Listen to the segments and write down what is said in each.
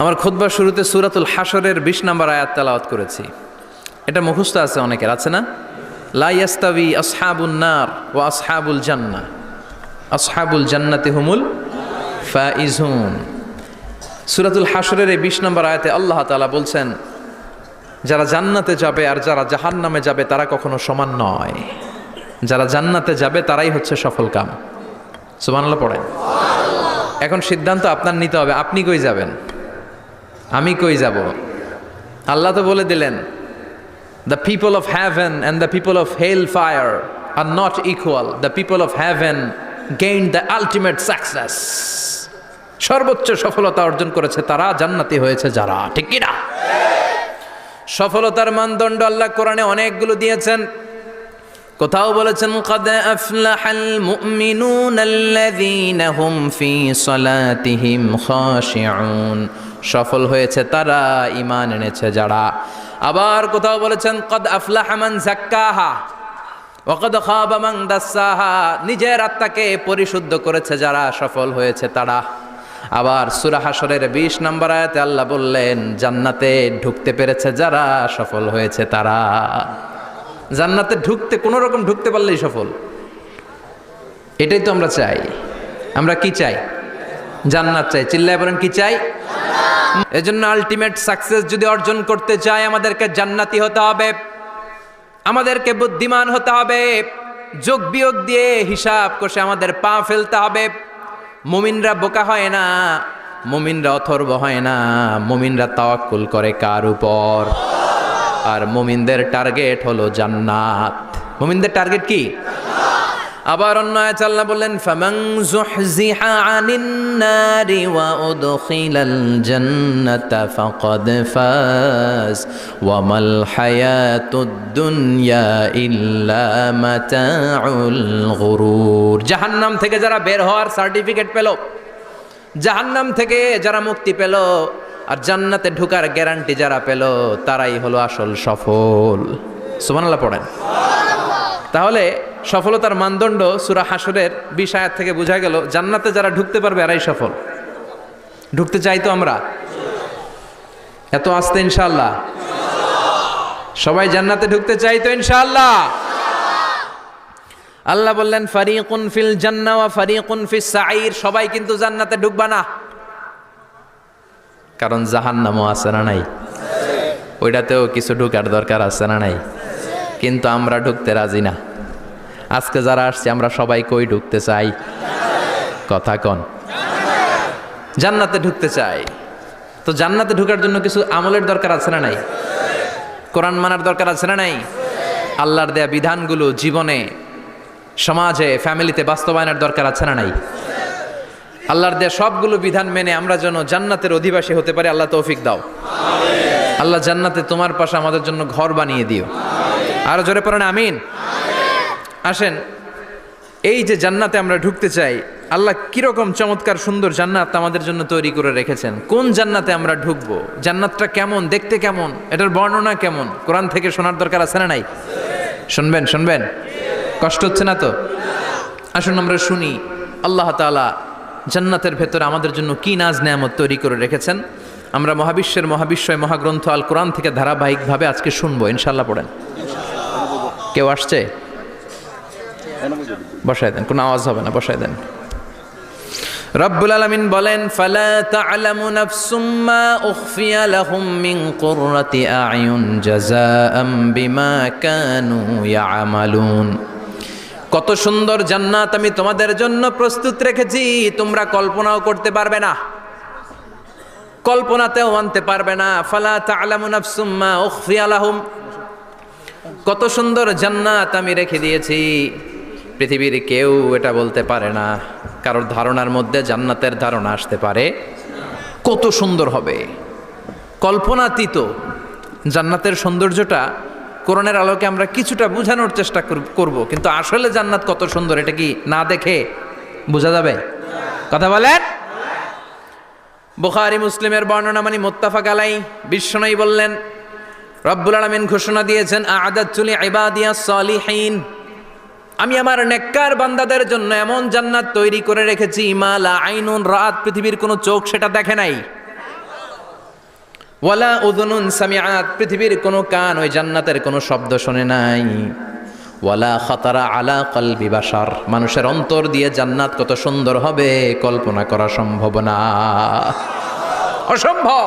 আমার খুতবার শুরুতে সূরাতুল হাশরের ২০ নম্বর আয়াত তেলাওয়াত করেছি। এটা মুখস্থ আছে অনেকের, আছে না? লা ইয়াস্তাবি আসহাবুন নার ওয়া আসহাবুল জান্নাহ, আসহাবুল জান্নাতি হুমুল ফাইজুন। সূরাতুল হাশরের এই ২০ নম্বর আয়াতে আল্লাহ তাআলা বলছেন, যারা জান্নাতে যাবে আর যারা জাহান্নামে যাবে তারা কখনো সমান নয়। যারা জান্নাতে যাবে তারাই হচ্ছে সফল কাম। সুবহানাল্লাহ পড়েন। এখন সিদ্ধান্ত আপনার নিতে হবে, আপনি কই যাবেন, আমি কই যাব। আল্লাহ তো বলে দিলেন, the people of heaven and the people of hellfire are not equal. The people of heaven gained the ultimate success. সর্বোচ্চ সফলতা অর্জন করেছে তারা, জান্নাতি হয়েছে যারা। ঠিক কি না? সফলতার মানদণ্ড আল্লাহ কোরআনে অনেকগুলো দিয়েছেন। কোথাও বলেছেন, قد أفلح المؤمنون الذين هم في صلاتهم خاشعون, সফল হয়েছে তারা, ঈমান এনেছে যারা। আবার কোথাও বলেছেন, قد أفلح من زكاها وقد خاب من دساها, নিজের আত্মাকে পরিশুদ্ধ করেছে যারা, সফল হয়েছে তারা। আবার সূরা হাশরের ২০ নম্বর আয়াতে আল্লাহ বললেন, জান্নাতে ঢুকতে পেরেছে যারা, সফল হয়েছে তারা। জান্নাতে ঢুকতে, কোনো রকম ঢুকতে পারলেই সফল। এটাই তো আমরা চাই। আমরা কি চাই? জান্নাত চাই। চিল্লায় বলেন, কি চাই? এজন্য আলটিমেট সাকসেস যদি অর্জন করতে চাই, আমাদেরকে জান্নাতি হতে হবে, আমাদেরকে বুদ্ধিমান হতে হবে, যোগ বিয়োগ দিয়ে হিসাব কষে আমাদের পা ফেলতে হবে। মুমিনরা বোকা হয় না, মুমিনরা অথর্ব হয় না, মুমিনরা তাওয়াক্কুল করে কার উপর? আর মুমিনদের টার্গেট হলো জান্নাত। মুমিনদের টার্গেট কি? আবার অন্য আয়াতে আল্লাহ বললেন, ফামান যুহজিহা আনিন নারি ওয়া উদখিলাল জান্নাতা ফাকাদ ফাজ ওয়া মাল হায়াতুদ দুনিয়া ইল্লা মাতাউল গুরুর। জাহান্নাম থেকে যারা বের হওয়ার সার্টিফিকেট পেল, জাহান্নাম থেকে যারা মুক্তি পেল, আর জান্নাতে ঢোকার গ্যারান্টি যারা পেল, তারাই হলো আসল সফল। সুবহানাল্লাহ পড়েন। তাহলে সফলতার মানদণ্ড সূরা হাশরের ২০ আয়াত থেকে বোঝা গেল, জান্নাতে যারা ঢুকতে পারবে এরাই সফল। ঢুকতে চাই তো আমরা? এত আস্তে ইনশাআল্লাহ? সবাই জান্নাতে ঢুকতে চাই তো ইনশাআল্লাহ? আল্লাহ বললেন, ফারিকুন ফিল জান্নাহ ওয়া ফারিকুন ফিস সাঈর। সবাই কিন্তু জান্নাতে ঢুকবা না, কারণ জাহান্নামও আছে না নাই? ওইটাতেও কিছু ঢুকার দরকার আছে না নাই? কিন্তু আমরা ঢুকতে রাজি না। আজকে যারা আসছে আমরা সবাই কই ঢুকতে চাই? কথা কন। জান্নাতে ঢুকতে চাই। তো জান্নাতে ঢুকার জন্য কিছু আমলের দরকার আছে না নাই? কোরআন মানার দরকার আছে না নাই? আল্লাহর দেয়া বিধানগুলো জীবনে, সমাজে, ফ্যামিলিতে বাস্তবায়নের দরকার আছে না নাই? আল্লাহর দেয়া সবগুলো বিধান মেনে আমরা যেন জান্নাতের অধিবাসী হতে পারি, আল্লাহ তৌফিক দাও। আল্লাহ জান্নাতে তোমার পাশে আমাদের জন্য ঘর বানিয়ে দিও। আরো জোরে পড়েন আমিন। আসেন, এই যে জান্নাতে আমরা ঢুকতে চাই, আল্লাহ কিরকম চমৎকার সুন্দর জান্নাত আমাদের জন্য তৈরি করে রেখেছেন। কোন জান্নাতে আমরা ঢুকবো, জান্নাতটা কেমন, দেখতে কেমন, এটার বর্ণনা কেমন, কোরআন থেকে শোনার দরকার আছে না নাই? শুনবেন? শুনবেন? কষ্ট হচ্ছে না তো? আসুন আমরা শুনি আল্লাহ তাআলা জান্নাতের ভেতরে আমাদের জন্য কি নাজ নেয়ামত তৈরি করে রেখেছেন। আমরা মহাবিশ্বের মহাবিশ্বয় মহাগ্রন্থ আল কোরআন থেকে ধারাবাহিকভাবে আজকে শুনবো ইনশাআল্লাহ। পড়েন। কেউ আসছে? বসায় দেন, কোনো আওয়াজ হবে না, বসায় দেন। রব্বুল আলামিন বলেন, ফালা তা'লামু নাফসুম মা উখফিয়া লাহুম মিন কুররাতি আ'য়ুন জাযাআম বিমা কানু ইয়া'মালুন। কত সুন্দর জান্নাত আমি তোমাদের জন্য প্রস্তুত রেখেছি, তোমরা কল্পনাও করতে পারবে না, কল্পনাতেও আনতে পারবে না। ফালা তা'লামু নাফসুম মা উখফিয়া লাহুম, কত সুন্দর জান্নাত আমি রেখে দিয়েছি, পৃথিবীর কেউ এটা বলতে পারে না। কারোর ধারণার মধ্যে জান্নাতের ধারণা আসতে পারে কত সুন্দর হবে, কল্পনাতীত। জান্নাতের সৌন্দর্যটা কোরআনের আলোকে আমরা কিছুটা বোঝানোর চেষ্টা করব, কিন্তু আসলে জান্নাত কত সুন্দর এটা কি না দেখে বোঝা যাবে? কথা বলেন। বুখারী মুসলিমের বর্ণনা মানে মুত্তাফাক আলাইহি। বিশ্বনবী বললেন, রব্বুল আলামিন ঘোষণা দিয়েছেন, আ'আদাতু লিইবাদিয়াস সালিহিন, আমি আমার নেককার বান্দাদের জন্য এমন জান্নাত তৈরি করে রেখেছি, মা লা আইনুন রাত, পৃথিবীর কোনো চোখ সেটা দেখে নাই, ওয়ালা উযুনুন সামিআত, পৃথিবীর কোনো কান ওই জান্নাতের কোনো শব্দ শোনে নাই। ওয়ালা খাতারা আলা কলবি বাশার, মানুষের অন্তর দিয়ে জান্নাত কত সুন্দর হবে কল্পনা করা সম্ভব না, অসম্ভব।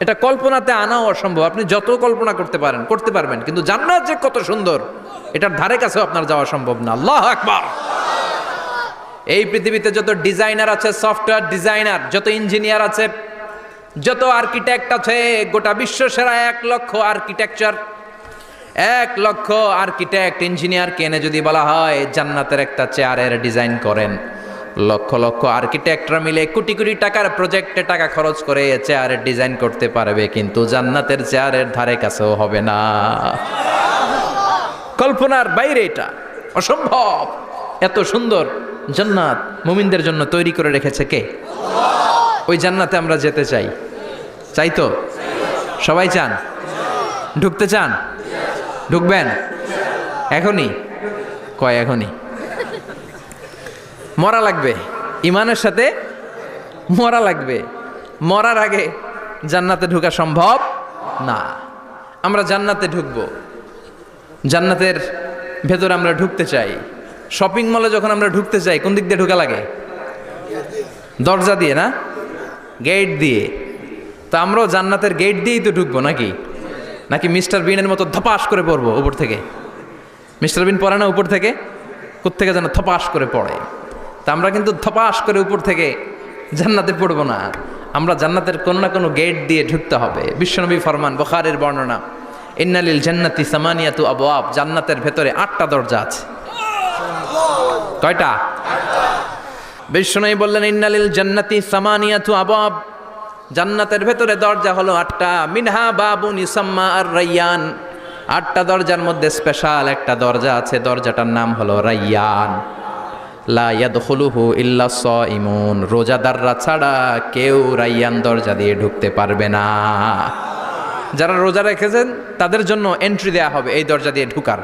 এটা কল্পনাতে আনাও অসম্ভব। আপনি যত কল্পনা করতে পারবেন, কিন্তু জান্নাত যে কত সুন্দর এটার ধারে কাছেও আপনার যাওয়া সম্ভব না। আল্লাহু আকবার। এই পৃথিবীতে যত ডিজাইনার আছে, সফটওয়্যার ডিজাইনার, যত ইঞ্জিনিয়ার আছে, যত আর্কিটেক্ট আছে, গোটা বিশ্ব সেরা 1 লক্ষ আর্কিটেকচার, 1 লক্ষ আর্কিটেক্ট ইঞ্জিনিয়ারকে এনে যদি বলা হয় জান্নাতের একটা চেয়ারের ডিজাইন করেন, লক্ষ লক্ষ আর্কিটেক্টরা মিলে কোটি কোটি টাকার প্রজেক্টে টাকা খরচ করে চেয়ারের ডিজাইন করতে পারবে, কিন্তু জান্নাতের চেয়ারের ধারে কাছেও হবে না। কল্পনার বাইরে, এটা অসম্ভব। এত সুন্দর জান্নাত মুমিনদের জন্য তৈরি করে রেখেছে কে? ওই জান্নাতে আমরা যেতে চাই। চাই তো? সবাই চান? ঢুকতে চান? ঢুকবেন এখনই? কয় এখনই? মরা লাগবে, ইমানের সাথে মরা লাগবে। মরার আগে জান্নাতে ঢোকা সম্ভব না। আমরা জান্নাতে ঢুকবো, জান্নাতের ভেতরে আমরা ঢুকতে চাই। শপিং মলে যখন আমরা ঢুকতে চাই কোন দিক দিয়ে ঢোকা লাগে? দরজা দিয়ে না, গেট দিয়ে। তা আমরাও জান্নাতের গেট দিয়েই তো ঢুকবো নাকি? নাকি মিস্টার বিনের মতো ধপাস করে পড়বো উপর থেকে? মিস্টার বিন পড়ে না উপর থেকে? কোত্থেকে যেন ধপাস করে পড়ে। তা আমরা কিন্তু ধপাস করে উপর থেকে জান্নাতে পড়বো না, আমরা জান্নাতের কোনো না কোনো গেট দিয়ে ঢুকতে হবে। বিশ্বনবী ফরমান, বুখারীর বর্ণনা, ইন্নালিল জান্নাতি সামানিয়াতু আবওয়াব, জান্নাতের ভেতরে 8টা দরজা আছে। কয়টা? বিশ্বনবী বললেন ইন্নালিল জান্নাতি সামানিয়াতু আবওয়াব, জান্নাতের ভেতরে দরজা হলো 8টা। মিনহা বাবুন ইউসাম্মা আর রায়্যান, 8টা দরজার মধ্যে স্পেশাল একটা দরজা আছে, দরজাটার নাম হলো রায়্যান। লা ইয়াদখুলুহু ইল্লা সাইমুন, রোজাদাররা ছাড়া কেউ রায়্যান দরজা দিয়ে ঢুকতে পারবে না। যারা রোজা রেখেছেন তাদের জন্য এন্ট্রি দেয়া হবে এই দরজা দিয়ে ঢুকার।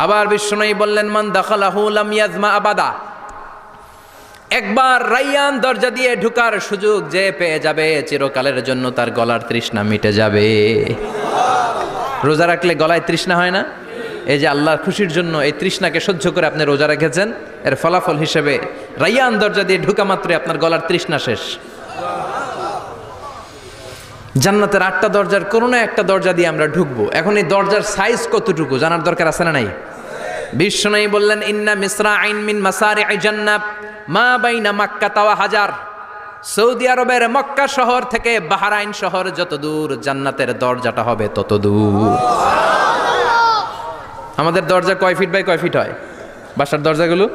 আবার বিশ্বনবী বললেন, মান দাখালাহু লাম ইয়াজমা আবাদা, একবার রায়্যান দরজা দিয়ে ঢুকার সুযোগ যে পেয়ে যাবে চিরকালের জন্য তার গলার তৃষ্ণা মিটে যাবে। রোজা রাখলে গলায় তৃষ্ণা হয় না? এই যে আল্লাহর খুশির জন্য এই তৃষ্ণাকে সহ্য করে আপনি রোজা রেখেছেন, এর ফলাফল হিসেবে রায়্যান দরজা দিয়ে ঢুকা মাত্রই আপনার গলার তৃষ্ণা শেষ। জান্নাতের 8টা দরজার কোনো না একটা দরজা দিয়ে আমরা ঢুকবো। এখন এই দরজার সাইজ কতটুকু জানার দরকার আছে না নাই? বিশ্বনবী বললেন, ইন্না মিসরাইন মিন মাসারি'i জান্নাহ মা বাইনা মাক্কা ওয়া হাজার, সৌদি আরবের মক্কা শহর থেকে বাহরাইন শহর যত দূর, জান্নাতের দরজাটা হবে তত দূর। আমাদের দরজা কয় ফিট বাই কয় ফিট হয় বাসার দরজাগুলো?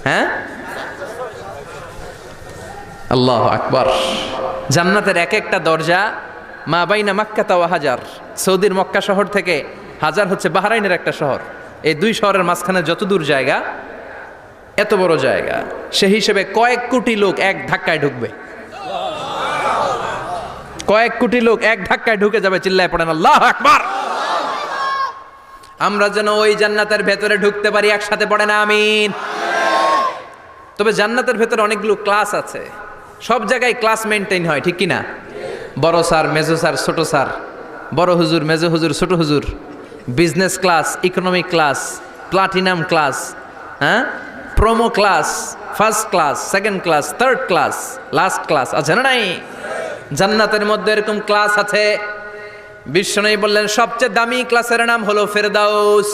হ্যাঁ, আল্লাহু আকবার। জান্নাতের এক একটা দরজা মা বাইনা মাক্কা ওয়া হাজার, সৌদির মক্কা শহর থেকে হাজার হচ্ছে বাহরাইনের একটা শহর, এই 2 শহরের মাঝখানে যত দূর জায়গা, এত বড় জায়গা, সেই হিসেবে কয়েক কোটি লোক এক ধাক্কায় ঢুকবে। কয়েক কোটি লোক এক ধাক্কায় ঢুকে যাবে। চিল্লায় পড়েন আল্লাহু আকবার। আমরা যেন ওই জান্নাতের ভেতরে ঢুকতে পারি, একসাথে পড়েন আমিন। তবে জান্নাতের ভেতরে অনেকগুলো ক্লাস আছে, সব জায়গায় ক্লাস মেনটেন হয়, ঠিক কিনা? বড় স্যার, মেজো স্যার, ছোট স্যার, বড় হুজুর, মেজো হুজুর, ছোট হুজুর, business class, economic class, platinum class, হ্যাঁ, promo class, first class, second class, third class, last class আছে না নাই? জান্নাতের মধ্যে এরকম ক্লাস আছে। বিশ্বনবী বললেন সবচেয়ে দামি ক্লাসের নাম হলো ফেরদাউস।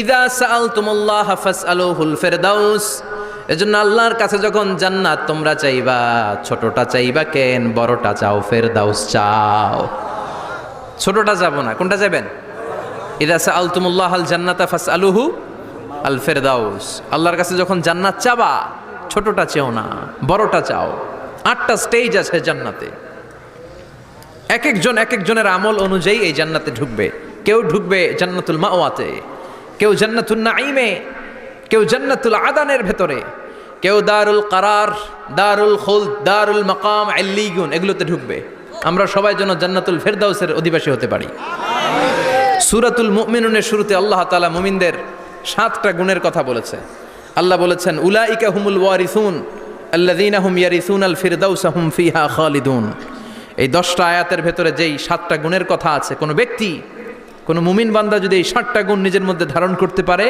ইযা সাআলতুমুল্লাহ ফাসআলুহুল ফেরদাউস। এজন্য আল্লাহর কাছে যখন জান্নাত তোমরা চাইবা, ছোটটা চাইবা কেন, বড়টা চাও, ফেরদাউস চাও। ছোটটা যাবো না, কোনটা যাবেন? ইযা সাআলতুমুল্লাহ আল জান্নাতা ফাসআলুহু আল ফেরদাউস। আল্লাহর কাছে যখন জান্নাত চাবা, ছোটটা চেও না, বড়টা চাও। 8টা স্টেজ আছে জান্নাতে, এক একজনের আমল অনুযায়ী এই জান্নাতে ঢুকবে। কেউ ঢুকবে জান্নাতুল মাওয়াতে, কেউ জান্নাতুল নাঈমে, কেউ জান্নাতুল আদানের ভেতরে, কেউ দারুল কারার, দারুল খুলদ, দারুল মাকাম, আল্লিগুন, এগুলোতে ঢুকবে। আমরা সবাই যেন জান্নাতুল ফেরদাউসের অধিবাসী হতে পারি। সূরাতুল মুমিনুনের শুরুতে আল্লাহ তাআলা মুমিনদের 7টা গুণের কথা বলেছে। আল্লাহ বলেছেন, উলাইকা হুমুল ওয়ারিসুন আল্লাযীনা হুম ইয়ারিসুনাল ফিরদাউসা হুম ফিহা খালিদুন। এই 10টা আয়াতের ভেতরে যেই 7টা গুণের কথা আছে, কোনো ব্যক্তি, কোনো মুমিন বান্দা যদি এই 7টা গুণ নিজের মধ্যে ধারণ করতে পারে,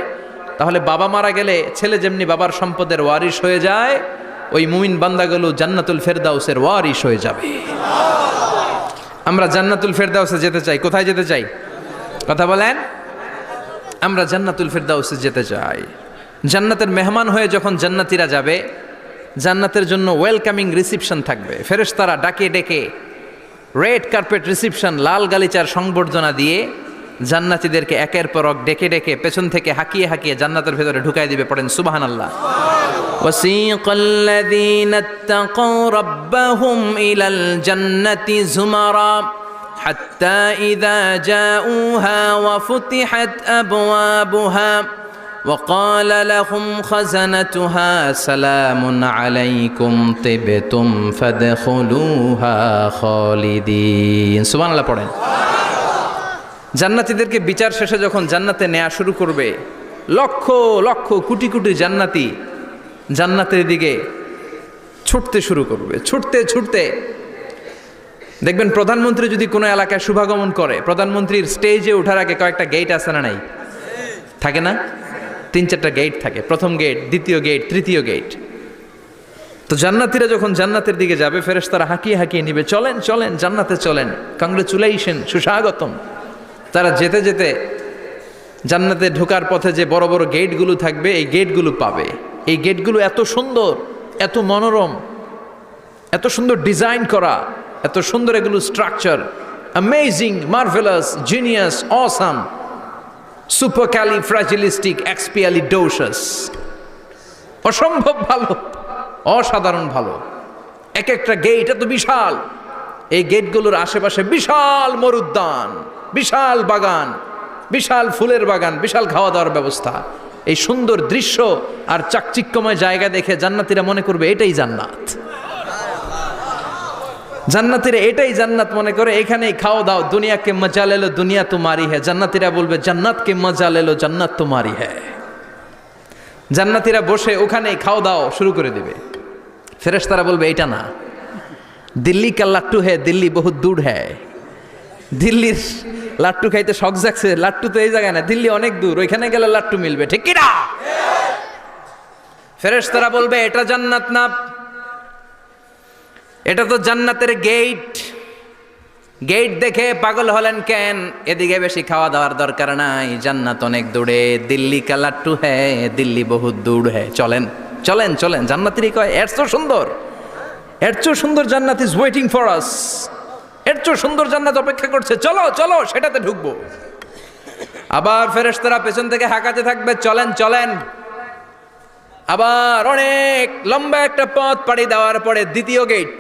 তাহলে বাবা মারা গেলে ছেলে যেমনি বাবার সম্পদের ওয়ারিশ হয়ে যায়, ওই মুমিন বান্দাগুলো জান্নাতুল ফেরদাউসের ওয়ারিশ হয়ে যাবে। আমরা জান্নাতুল ফেরদাউসে যেতে চাই। কোথায় যেতে চাই? কথা বলেন। আমরা জান্নাতুল ফেরদাউসে যেতে চাই। জান্নাতের মেহমান হয়ে যখন জান্নাতীরা যাবে, জান্নাতের জন্য ওয়েলকামিং রিসিপশন থাকবে। ফেরেশতারা ডাকে ডেকে রেড কার্পেট রিসিপশন, লাল গালিচার সংবর্ধনা দিয়ে জান্নাতীদেরকে একের পর এক ডেকে ডেকে পেছন থেকে হাঁকিয়ে হাঁকিয়ে জান্নাতের ভেতরে ঢুকাই দিবে। পড়েন সুবহানাল্লাহ। وسيق الذين اتقوا ربهم إلى الجنة زمرا حتى إذا جاءوها وفتحت أبوابها وقال لهم خزنتها سلام عليكم طبتم فادخلوها خالدين سبحان الله পড়েন। জান্নাতীদেরকে বিচার শেষে যখন জান্নাতে নেওয়া শুরু করবে, লক্ষ লক্ষ কোটি কোটি জান্নাতি জান্নাতের দিকে ছুটতে শুরু করবে। ছুটতে ছুটতে দেখবেন প্রধানমন্ত্রী যদি কোনো এলাকায় শুভাগমন করে, প্রধানমন্ত্রীর স্টেজে ওঠার আগে কয়েকটা গেট আছে না নাই? থাকে না? 3-4টা গেট থাকে। প্রথম গেট, দ্বিতীয় গেট, তৃতীয় গেট। তো জান্নাতীরা যখন জান্নাতের দিকে যাবে, ফেরেশতারা হাঁকিয়ে হাঁকিয়ে নিবে, চলেন চলেন জান্নাতে চলেন, কংগ্রেচুলেশন, সুস্বাগতম। তারা যেতে যেতে জান্নাতে ঢোকার পথে যে বড় বড় গেটগুলো থাকবে, এই গেটগুলো পাবে। এই গেটগুলো এত সুন্দর, এত মনোরম, এত সুন্দর ডিজাইন করা, এত সুন্দর এগুলো structure, amazing, marvellous, genius, awesome, supercalifragilisticexpialidocious, অসম্ভব ভালো, অসাধারণ ভালো। এক একটা গেট এত বিশাল। এই গেটগুলোর আশেপাশে বিশাল মরুদ্যান, বিশাল বাগান, বিশাল ফুলের বাগান, বিশাল খাওয়া দাওয়ার ব্যবস্থা। এই সুন্দর দৃশ্য আর চাকচিক্যময় জায়গা দেখে জান্নাতীরা মনে করবে এটাই জান্নাত। জান্নাতীরা এটাই জান্নাত মনে করে, এখানেই খাওয়া দাও। দুনিয়া কে মজা লে লো, দুনিয়া তোমারি হ্যায়। জান্নাতীরা বলবে জান্নাত কে মজা লে লো, জান্নাত তোমারি হ্যায়। জান্নাতীরা বসে ওখানেই খাওয়া দাও শুরু করে দিবে। ফেরেশতারা বলবে এটা না, দিল্লি কা লাট্টু হ্যায়, দিল্লি বহুত দূর হ্যায়। দিল্লির লাট্টু খাইতে শখ জাগছে, লাট্টু তো এই জায়গায় না, দিল্লি অনেক দূর, ওইখানে গেলে লাট্টু মিলবে, ঠিক কি না? ফেরেশতারা বলবে এটা জান্নাত না, এটা তো জান্নাতের গেট। গেট দেখে পাগল হলেন কেন? এদিকে বেশি খাওয়া দাওয়ার দরকার নাই, জান্নাত অনেক দূরে। দিল্লি কা লাট্টু হ্যায়, দিল্লি বহুত দূর হ্যায়। চলেন চলেন চলেন। জান্নাতিরই কয় এর চেয়ে সুন্দর, এর চেয়ে সুন্দর জান্নাত ইজ ওয়েটিং ফর আস। এর চেয়ে সুন্দর জান্নাত অপেক্ষা করছে, চলো চলো সেটাতে ঢুকবো। আবার ফেরেশতারা পেছন থেকে হাঁকাতে থাকবে, চলেন চলেন। আবার অনেক লম্বা একটা পথ পাড়ি দেওয়ার পরে দ্বিতীয় গেট।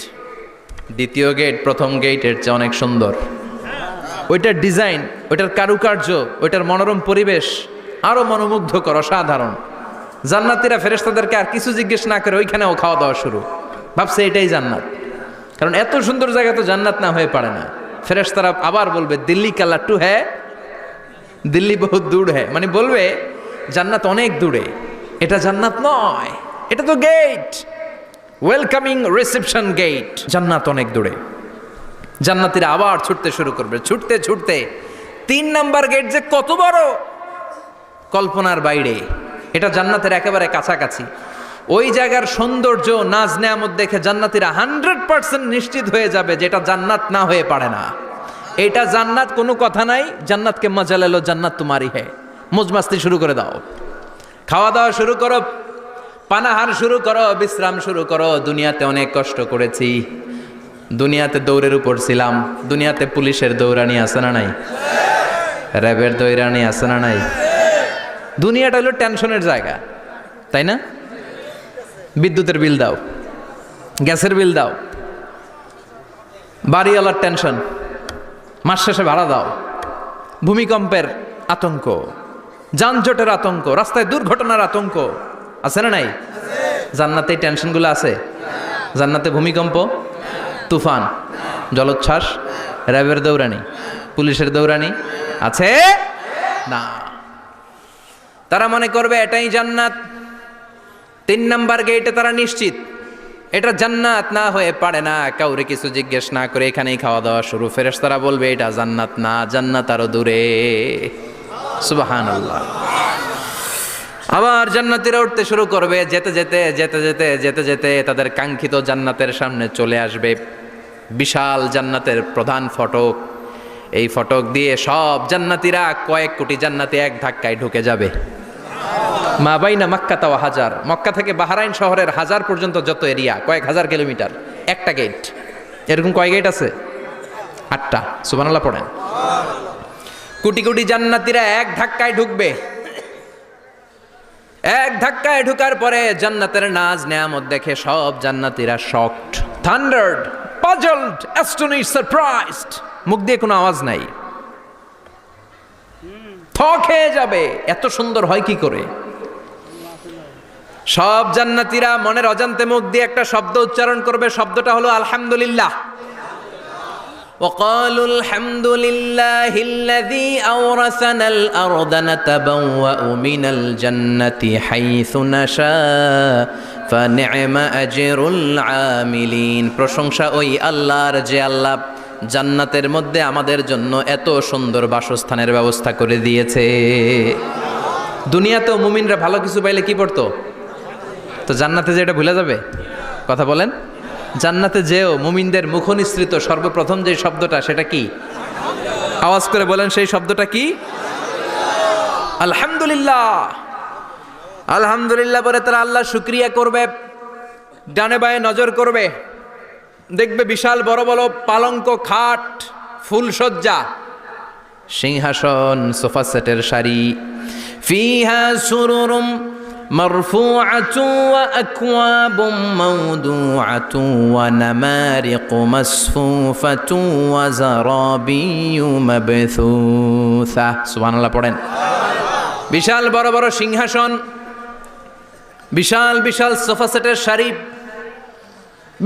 দ্বিতীয় গেট প্রথম গেটের চেয়ে অনেক সুন্দর। ওইটার ডিজাইন, ওইটার কারুকার্য, ওইটার মনোরম পরিবেশ আরো মনোমুগ্ধকর, অসাধারণ। জান্নাতীরা ফেরেশতাদেরকে আর কিছু জিজ্ঞেস না করে ওইখানেও খাওয়া দাওয়া শুরু। ভাবছে এটাই জান্নাত, কারণ এত সুন্দর জায়গা তো জান্নাত না হয়ে পারে না। ফেরেশতারা আবার বলবে দিল্লি কা লাট্টু হ্যায়, দিল্লি বহুত দূর হ্যায়। মানে বলবে জান্নাত অনেক দূরে, এটা জান্নাত নয়, এটা তো গেট, ওয়েলকামিং রিসেপশন গেট। জান্নাত অনেক দূরে। জান্নাতীরা আবার ছুটতে শুরু করবে। ছুটতে ছুটতে 3 নাম্বার গেট যে কত বড়, কল্পনার বাইরে। এটা জান্নাতের একেবারে কাছাকাছি। ওই জায়গার সৌন্দর্য, নাজ নেয়ামত দেখে জান্নাতীরা 100% নিশ্চিত হয়ে যাবে যে এটা জান্নাত না হয়ে পারে না। এটা জান্নাত, কোনো কথা নাই। জান্নাতকে মজা লেলো, জান্নাত তোমারি হ্যায়। মজমাস্তি শুরু করে দাও, খাওয়া দাওয়া শুরু করো, পানাহার শুরু করো, বিশ্রাম শুরু করো। দুনিয়াতে অনেক কষ্ট করেছি, দুনিয়াতে দৌড়ের উপর ছিলাম, দুনিয়াতে পুলিশের দৌড়ানি আছে না নাই, র্যাবের দৌড়ানি আছে না নাই। দুনিয়াটা হলো টেনশনের জায়গা, তাই না? বিদ্যুতের বিল দাও, গ্যাসের বিল দাও, বাড়িওয়ালার টেনশন, মাস শেষে ভাড়া দাও, ভূমিকম্পের আতঙ্ক, যানজটের আতঙ্ক, রাস্তায় দুর্ঘটনার আতঙ্ক আছে না নাই? জান্নাতে এই টেনশনগুলো আছে? জান্নাতে ভূমিকম্প, তুফান, জলোচ্ছ্বাস, র্যাবের দৌড়ানি, পুলিশের দৌড়ানি আছে না। তারা মনে করবে এটাই জান্নাত। 3 নাম্বার গেটে তারা নিশ্চিত, এটা জান্নাত না হয়ে পারে না, কাউরে কিছু জিজ্ঞেস না করে এখানেই খাওয়া দাওয়া শুরু। ফেরেশতারা বলবে এটা জান্নাত না, জান্নাত আরো দূরে। সুবহানাল্লাহ। আবার জান্নাতীরা উঠতে শুরু করবে, যেতে যেতে যেতে যেতে যেতে যেতে তাদের কাঙ্ক্ষিত জান্নাতের সামনে চলে আসবে। বিশাল জান্নাতের প্রধান ফটক, এই ফটক দিয়ে সব জান্নাতীরা, কয়েক কোটি জান্নাতি এক ধাক্কায় ঢুকে যাবে। মা বাইনা মাক্কা তাওয়া হাজার, মক্কা থেকে বাহরাইন শহরের হাজার পর্যন্ত যত এরিয়া, কয়েক হাজার কিলোমিটার, একটা গেট। এরকম কয় গেট আছে? 8টা। সুবহানাল্লাহ পড়েন। কোটি কোটি জান্নাতীরা এক ধাক্কায় ঢুকবে। এক ধাক্কায় ঢুকার পরে জান্নাতের নাজ নেয়ামত দেখে সব জান্নাতীরা শকড, থান্ডার্ড, পাজলড, অ্যাস্টনিশড, সারপ্রাইজড। মুখ দিয়ে কোনো আওয়াজ নাই, থক হয়ে যাবে, এত সুন্দর হয় কি করে। সব জান্নাতীরা মনের অজান্তে মুখ দিয়ে একটা শব্দ উচ্চারণ করবে, শব্দটা হলো আলহামদুলিল্লাহ। وقالوا الحمد لله الذي أورثنا الأرض نتبوأ من الجنة حيث نشاء فنعم أجر العاملين। প্রশংসা ওই আল্লাহর যে আল্লাহ জান্নাতের মধ্যে আমাদের জন্য এত সুন্দর বাসস্থানের ব্যবস্থা করে দিয়েছে। দুনিয়াতেও মুমিনরা ভালো কিছু পাইলে কি পড়তো? তো জান্নাতে যে এটা ভুলে যাবে? কথা বলেন। জান্নাতে যেও মুমিনদের মুখনিসৃত সর্বপ্রথম যে শব্দটা, সেটা কি? আওয়াজ করে বলেন, সেই শব্দটা কি? আলহামদুলিল্লাহ। আলহামদুলিল্লাহ বলে তারা আল্লাহ শুকরিয়া করবে, ডানে বায়ে নজর করবে, দেখবে বিশাল বড় বড় পালঙ্ক, খাট, ফুলসজ্জা, সিংহাসন, সোফা সেটের সারি। ফিহা সুরুরুম মারফুআতু ওয়া আকওয়াবুম মাওদুআতু ওয়া নামারিকু মাসফুফাতু ওয়া যারাবিয়্যু মাবথুসা। সুবহানাল্লাহ পড়েন। বিশাল বড় বড় সিংহাসন, বিশাল বিশাল সোফা সেটের সারি,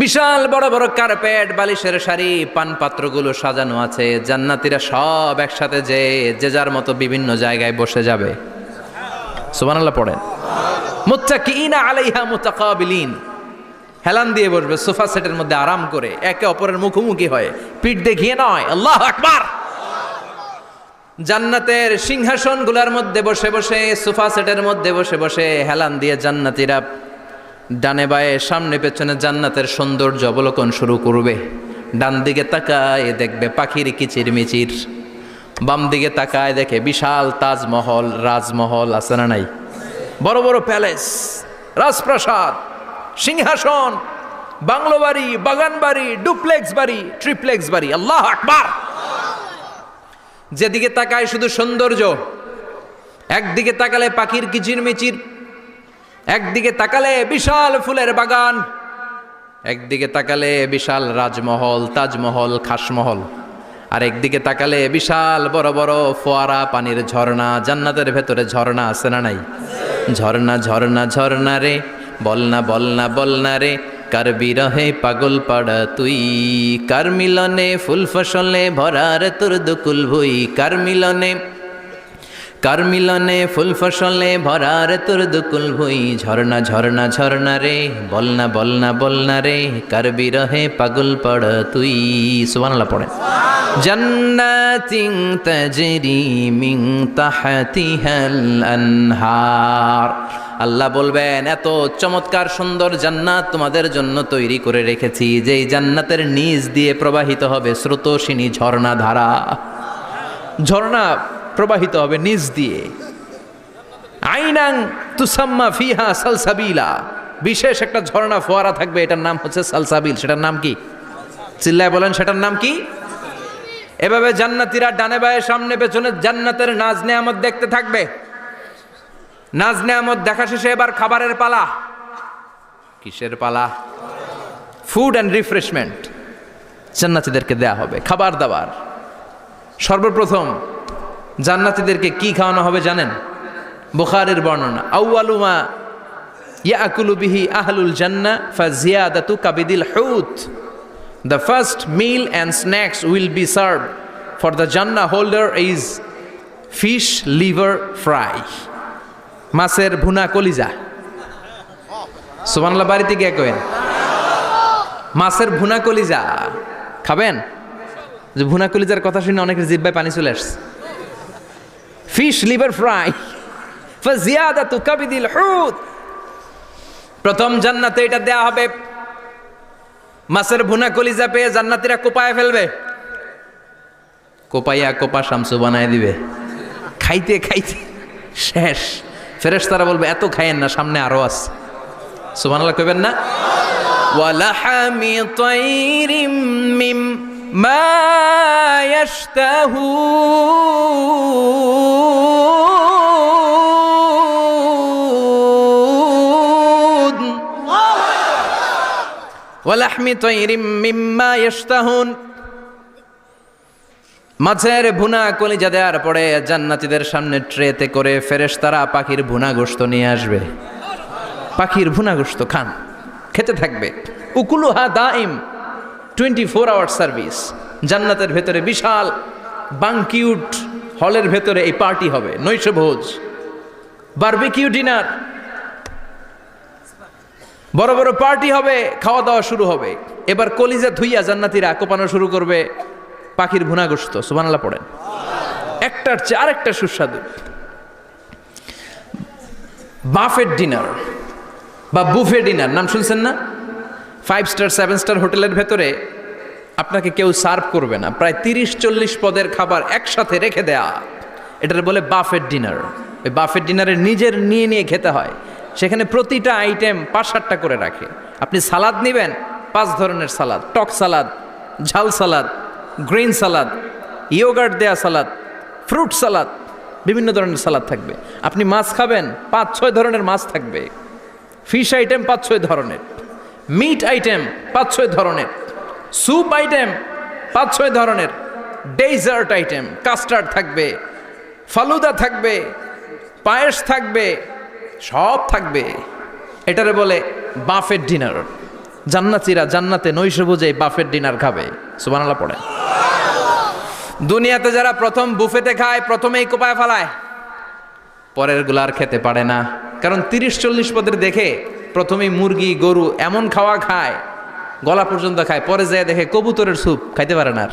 বিশাল বড় বড় কার্পেট, বালিশের সারি, পানপাত্রগুলো সাজানো আছে। জান্নাতীরা সব একসাথে যে যার মতো বিভিন্ন জায়গায় বসে যাবে। সুবহানাল্লাহ পড়েন। মুত্তাকিইনা আলাইহা মুতাকাবিলিন, হেলান দিয়ে বসবে সোফা সেটের মধ্যে আরাম করে, একে অপরের মুখোমুখি হয়ে, পিঠ দেখিয়ে নয়। আল্লাহু আকবার। জান্নাতের সিংহাসনগুলোর মধ্যে বসে বসে, সোফা সেটের মধ্যে বসে বসে হেলান দিয়ে জান্নাতীরা ডানে বায়ে সামনে পেছনে জান্নাতের সৌন্দর্য অবলোকন শুরু করবে। ডান দিকে তাকায় দেখবে পাখির কিচিরমিচির, বাম দিকে তাকায় দেখে বিশাল তাজমহল, রাজমহল আছে না নাই? বড় বড় প্যালেস, রাজপ্রাসাদ, সিংহাসন, বাংলো বাড়ি, বাগান বাড়ি, ডুপ্লেক্স বাড়ি, ট্রিপ্লেক্স বাড়ি। আল্লাহু আকবার। যেদিকে তাকায় শুধু সৌন্দর্য। একদিকে তাকালে পাখির কিচিরমিচির, একদিকে তাকালে বিশাল ফুলের বাগান, একদিকে তাকালে বিশাল রাজমহল, তাজমহল, খাসমহল, আর একদিকে তাকালে বিশাল বড় বড় ফোয়ারা, পানির ঝর্ণা। জান্নাতের ভেতরে ঝর্ণা আছে না নাই? ঝর্ণা ঝর্ণা ঝর্ণা রে, বলনা বলনা বলনা রে, কার বিরহে পাগল পাড়া তুই, কার মিলনে ফুল ফসলে ভরার তোর দুকুল ভুই, কার মিলনে ফুল ফসলে ভরার তোর দুকুল ভুই। ঝর্ণা ঝর্ণা ঝর্ণা রে, বলনা বলনা বলনা রে, কার বিরহে পাগল পাড়া তুই। সুবহানাল্লাহ পড়ে। জান্নাতিন তাজরি মিন তাহতিহাল আনহার। আল্লাহ বলবেন, এত চমৎকার সুন্দর জান্নাত তোমাদের জন্য তৈরি করে রেখেছি, যেই জান্নাতের নিচ দিয়ে প্রবাহিত হবে স্রোতস্বিনী ঝর্ণা ধারা। ঝর্ণা প্রবাহিত হবে নিচ দিয়ে। আইনাং তুসাম্মা ফিহা সালসাবিলা, বিশেষ একটা ঝর্ণা ফোয়ারা থাকবে, এটার নাম হচ্ছে সালসাবিল। সেটার নাম কি? চিল্লায় বলেন, সেটার নাম কি? এভাবে জান্নাতীরা ডানে বায়ে সামনে পেছনে জান্নাতের নাজ নেয়ামত দেখতে থাকবে। নাজ নেয়ামত দেখা শেষে এবার খাবারের পালা। কিসের পালা? ফুড অ্যান্ড রিফ্রেশমেন্ট জান্নাতীদেরকে দেয়া হবে, খাবার দাবার। সর্বপ্রথম জান্নাতীদেরকে কি খাওয়ানো হবে জানেন? বুখারীর বর্ণনা, আউয়ালু মা ইয়াকুলু বিহি আহলুল জান্নাহ ফাজিয়াদাতু কাবিদিল হুত। The first meal and snacks will be served for the Jannah holder is fish liver fry, মাছের ভুনা কলিজা। সুবহানাল্লাহ, বাড়িতে গিয়ে কইন। মাছের ভুনা কলিজা খাবেন? যে ভুনা কলিজার কথা শুনে অনেকের জিহ্বায় পানি চলে আসছে। ফিশ লিভার ফ্রাই ফাজিয়াদাতু কাবিদিল হুত, প্রথম জান্নাতে এটা দেয়া হবে। মাছের ভুনা কলিজা পেয়ে জান্নাতীরা কোপায় ফেলবে, কোপাইয়া কোপা শামসু বানায় দিবে। খাইতে খাইতে শেষ। ফেরেশতারা বলবে এত খাইয়েন না, সামনে আরো আছে। সুবহানাল্লাহ কইবেন না? ওয়ালাহামি তাইরিম মিম্মা ইয়াশতাহুন, ওয়ালাহমি তাইরিম মিম্মা ইয়াশতাহুন। মাছের ভুনা কলিজা দেওয়ার পরে জান্নাতীদের সামনে ট্রেতে করে ফেরেশতারা পাখির ভুনা গোশত নিয়ে আসবে। পাখির ভুনা গোশত খান, খেতে থাকবে। উকুলুহা দাইম, 24 আওয়ার সার্ভিস। জান্নাতের ভেতরে বিশাল বাংকিউট হলের ভেতরে এই পার্টি হবে, নৈশভোজ, বারবিকিউ ডিনার, বড় বড় পার্টি হবে, খাওয়া দাওয়া শুরু হবে। এবার কলিজা ধুইয়া জান্নাতীরা কোপানো শুরু করবে পাখির ভুনা গোশত। সুবহানাল্লাহ পড়েন। একটার চেয়ে আরেকটা সুস্বাদু। বাফেট ডিনার বা বুফে ডিনার নাম শুনছেন না? 5 স্টার 7 স্টার হোটেলের ভেতরে আপনাকে কেউ সার্ভ করবে না, প্রায় 30-40 পদের খাবার একসাথে রেখে দেয়া, এটার বলে বাফেট ডিনার। ওই বাফেট ডিনারে নিজের নিয়ে নিয়ে খেতে হয়। সেখানে প্রতিটা আইটেম 5-7টা করে রাখে। আপনি সালাদ নেবেন, 5 ধরনের সালাদ, টক সালাদ, ঝাল সালাদ, গ্রিন সালাদ, ইয়োগার্ট দেয়া সালাদ, ফ্রুট সালাদ, বিভিন্ন ধরনের সালাদ থাকবে। আপনি মাছ খাবেন, 5-6 ধরনের মাছ থাকবে। ফিশ আইটেম 5-6 ধরনের, মিট আইটেম 5-6 ধরনের, স্যুপ আইটেম 5-6 ধরনের, ডেজার্ট আইটেম, কাস্টার্ড থাকবে, ফালুদা থাকবে, পায়েস থাকবে, সব থাকবে। এটারে বলে বাফেট ডিনার। জান্নাতীরা জান্নাতে নৈশভোজে বাফেট ডিনার খাবে। সুবহানাল্লাহ পড়ে। দুনিয়াতে যারা প্রথম বুফেতে খায় প্রথমেই কোপায় ফেলায়, পরের গুলো আর খেতে পারে না। কারণ 30-40 পদের দেখে প্রথমেই মুরগি গরু এমন খাওয়া খায়, গলা পর্যন্ত খায়, পরে যায় দেখে কবুতরের স্যুপ খাইতে পারে না আর।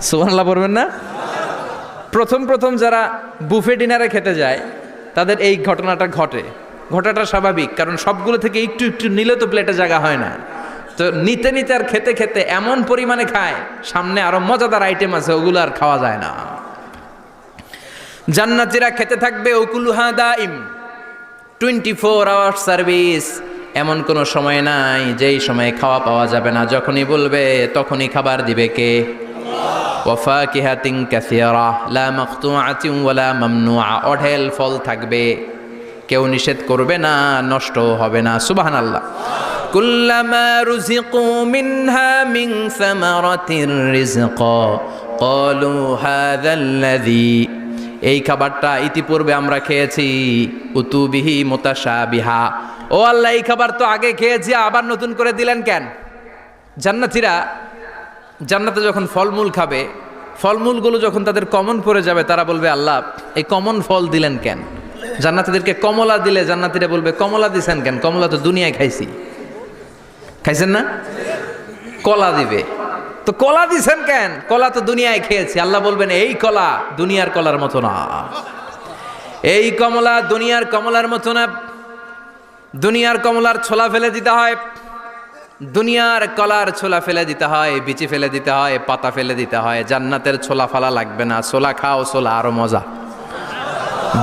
সুবহানাল্লাহ পড়বেন না? প্রথম যারা বুফে ডিনারে খেতে যায় তাদের এই ঘটনাটা ঘটে। ঘটাটা স্বাভাবিক, কারণ সবগুলো থেকে একটু একটু নিলে তো প্লেটে জায়গা হয় না। তো নিতে নিতে আর খেতে খেতে এমন পরিমাণে খায়, সামনে আরো মজাদার আইটেম আছে, ওগুলো আর খাওয়া যায় না। জান্নাতীরা খেতে থাকবে উকুলুহা দাইম, 24 আওয়ার সার্ভিস। এমন কোনো সময় নাই যেই সময়ে খাওয়া পাওয়া যাবে না। যখনই বলবে তখনই খাবার দিবে কে? ওয়াফাকিহাতিন কাসীরা লা মাকতুআতিন ওয়ালা মামনুআ, অঢেল ফল থাকবে, কেউ নিষেধ করবে না, নষ্ট হবে না। সুবহানাল্লাহ। কুল্লামা রুজিকু মিনহা মিন সামারাতির রিজকা ক্বালু হাযাল্লাযী, এই খাবারটা ইতিপূর্বে আমরা খেয়েছি, উতুবিহি মুতাশাবিহা, ও আল্লাহ এই খাবার তো আগে খেয়েছি, আবার নতুন করে দিলেন কেন? জান্নাতীরা জান্নাতে যখন ফলমূল খাবে, ফলমূলগুলো যখন তাদের কমন পড়ে যাবে, তারা বলবে আল্লাহ এই কমন ফল দিলেন কেন? জান্নাতীদেরকে কমলা দিলে জান্নাতীরা বলবে কমলা দিছেন কেন? কমলা তো দুনিয়ায় খাইছি। খাইছেন না? কলা দিবে, তো কলা দিছেন কেন? কলা তো দুনিয়ায় খেয়েছি। আল্লাহ বলবেন এই কলা দুনিয়ার কলার মতো না, এই কমলা দুনিয়ার কমলার মতো না। দুনিয়ার কমলার ছোলা ফেলে দিতে হয়, দুনিয়ার কলার ছোলা ফেলে দিতে হয়, বিচি ফেলে দিতে হয়, পাতা ফেলে দিতে হয়। জান্নাতের ছোলা ফালা লাগবে না, ছোলা খাও, ছোলা আরো মজা।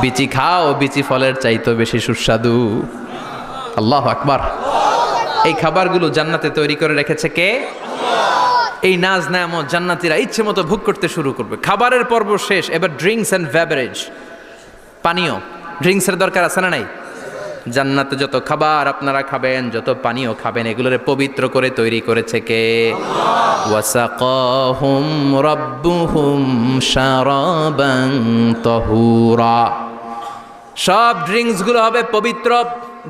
বিচি খাও, বিচি ফলের চাইতো বেশি সুস্বাদু। আল্লাহু আকবার। এই খাবারগুলো জান্নাতে তৈরি করে রেখেছে কে? এই নাজ নেয়ামত জান্নাতীরা ইচ্ছে মতো ভোগ করতে শুরু করবে। খাবারের পর্ব শেষ, এবার ড্রিঙ্কস এন্ড বেভারেজ, পানীয়। ড্রিঙ্কসের দরকার আছে না নাই? জান্নাতে যত খাবার আপনারা খাবেন, যত পানীয় খাবেন, এগুলোরে পবিত্র করে তৈরি করেছে কে? ওয়াসাকাহুম রাব্বুহুম শারাবান তাহুরা। সব ড্রিঙ্কস গুলো হবে পবিত্র।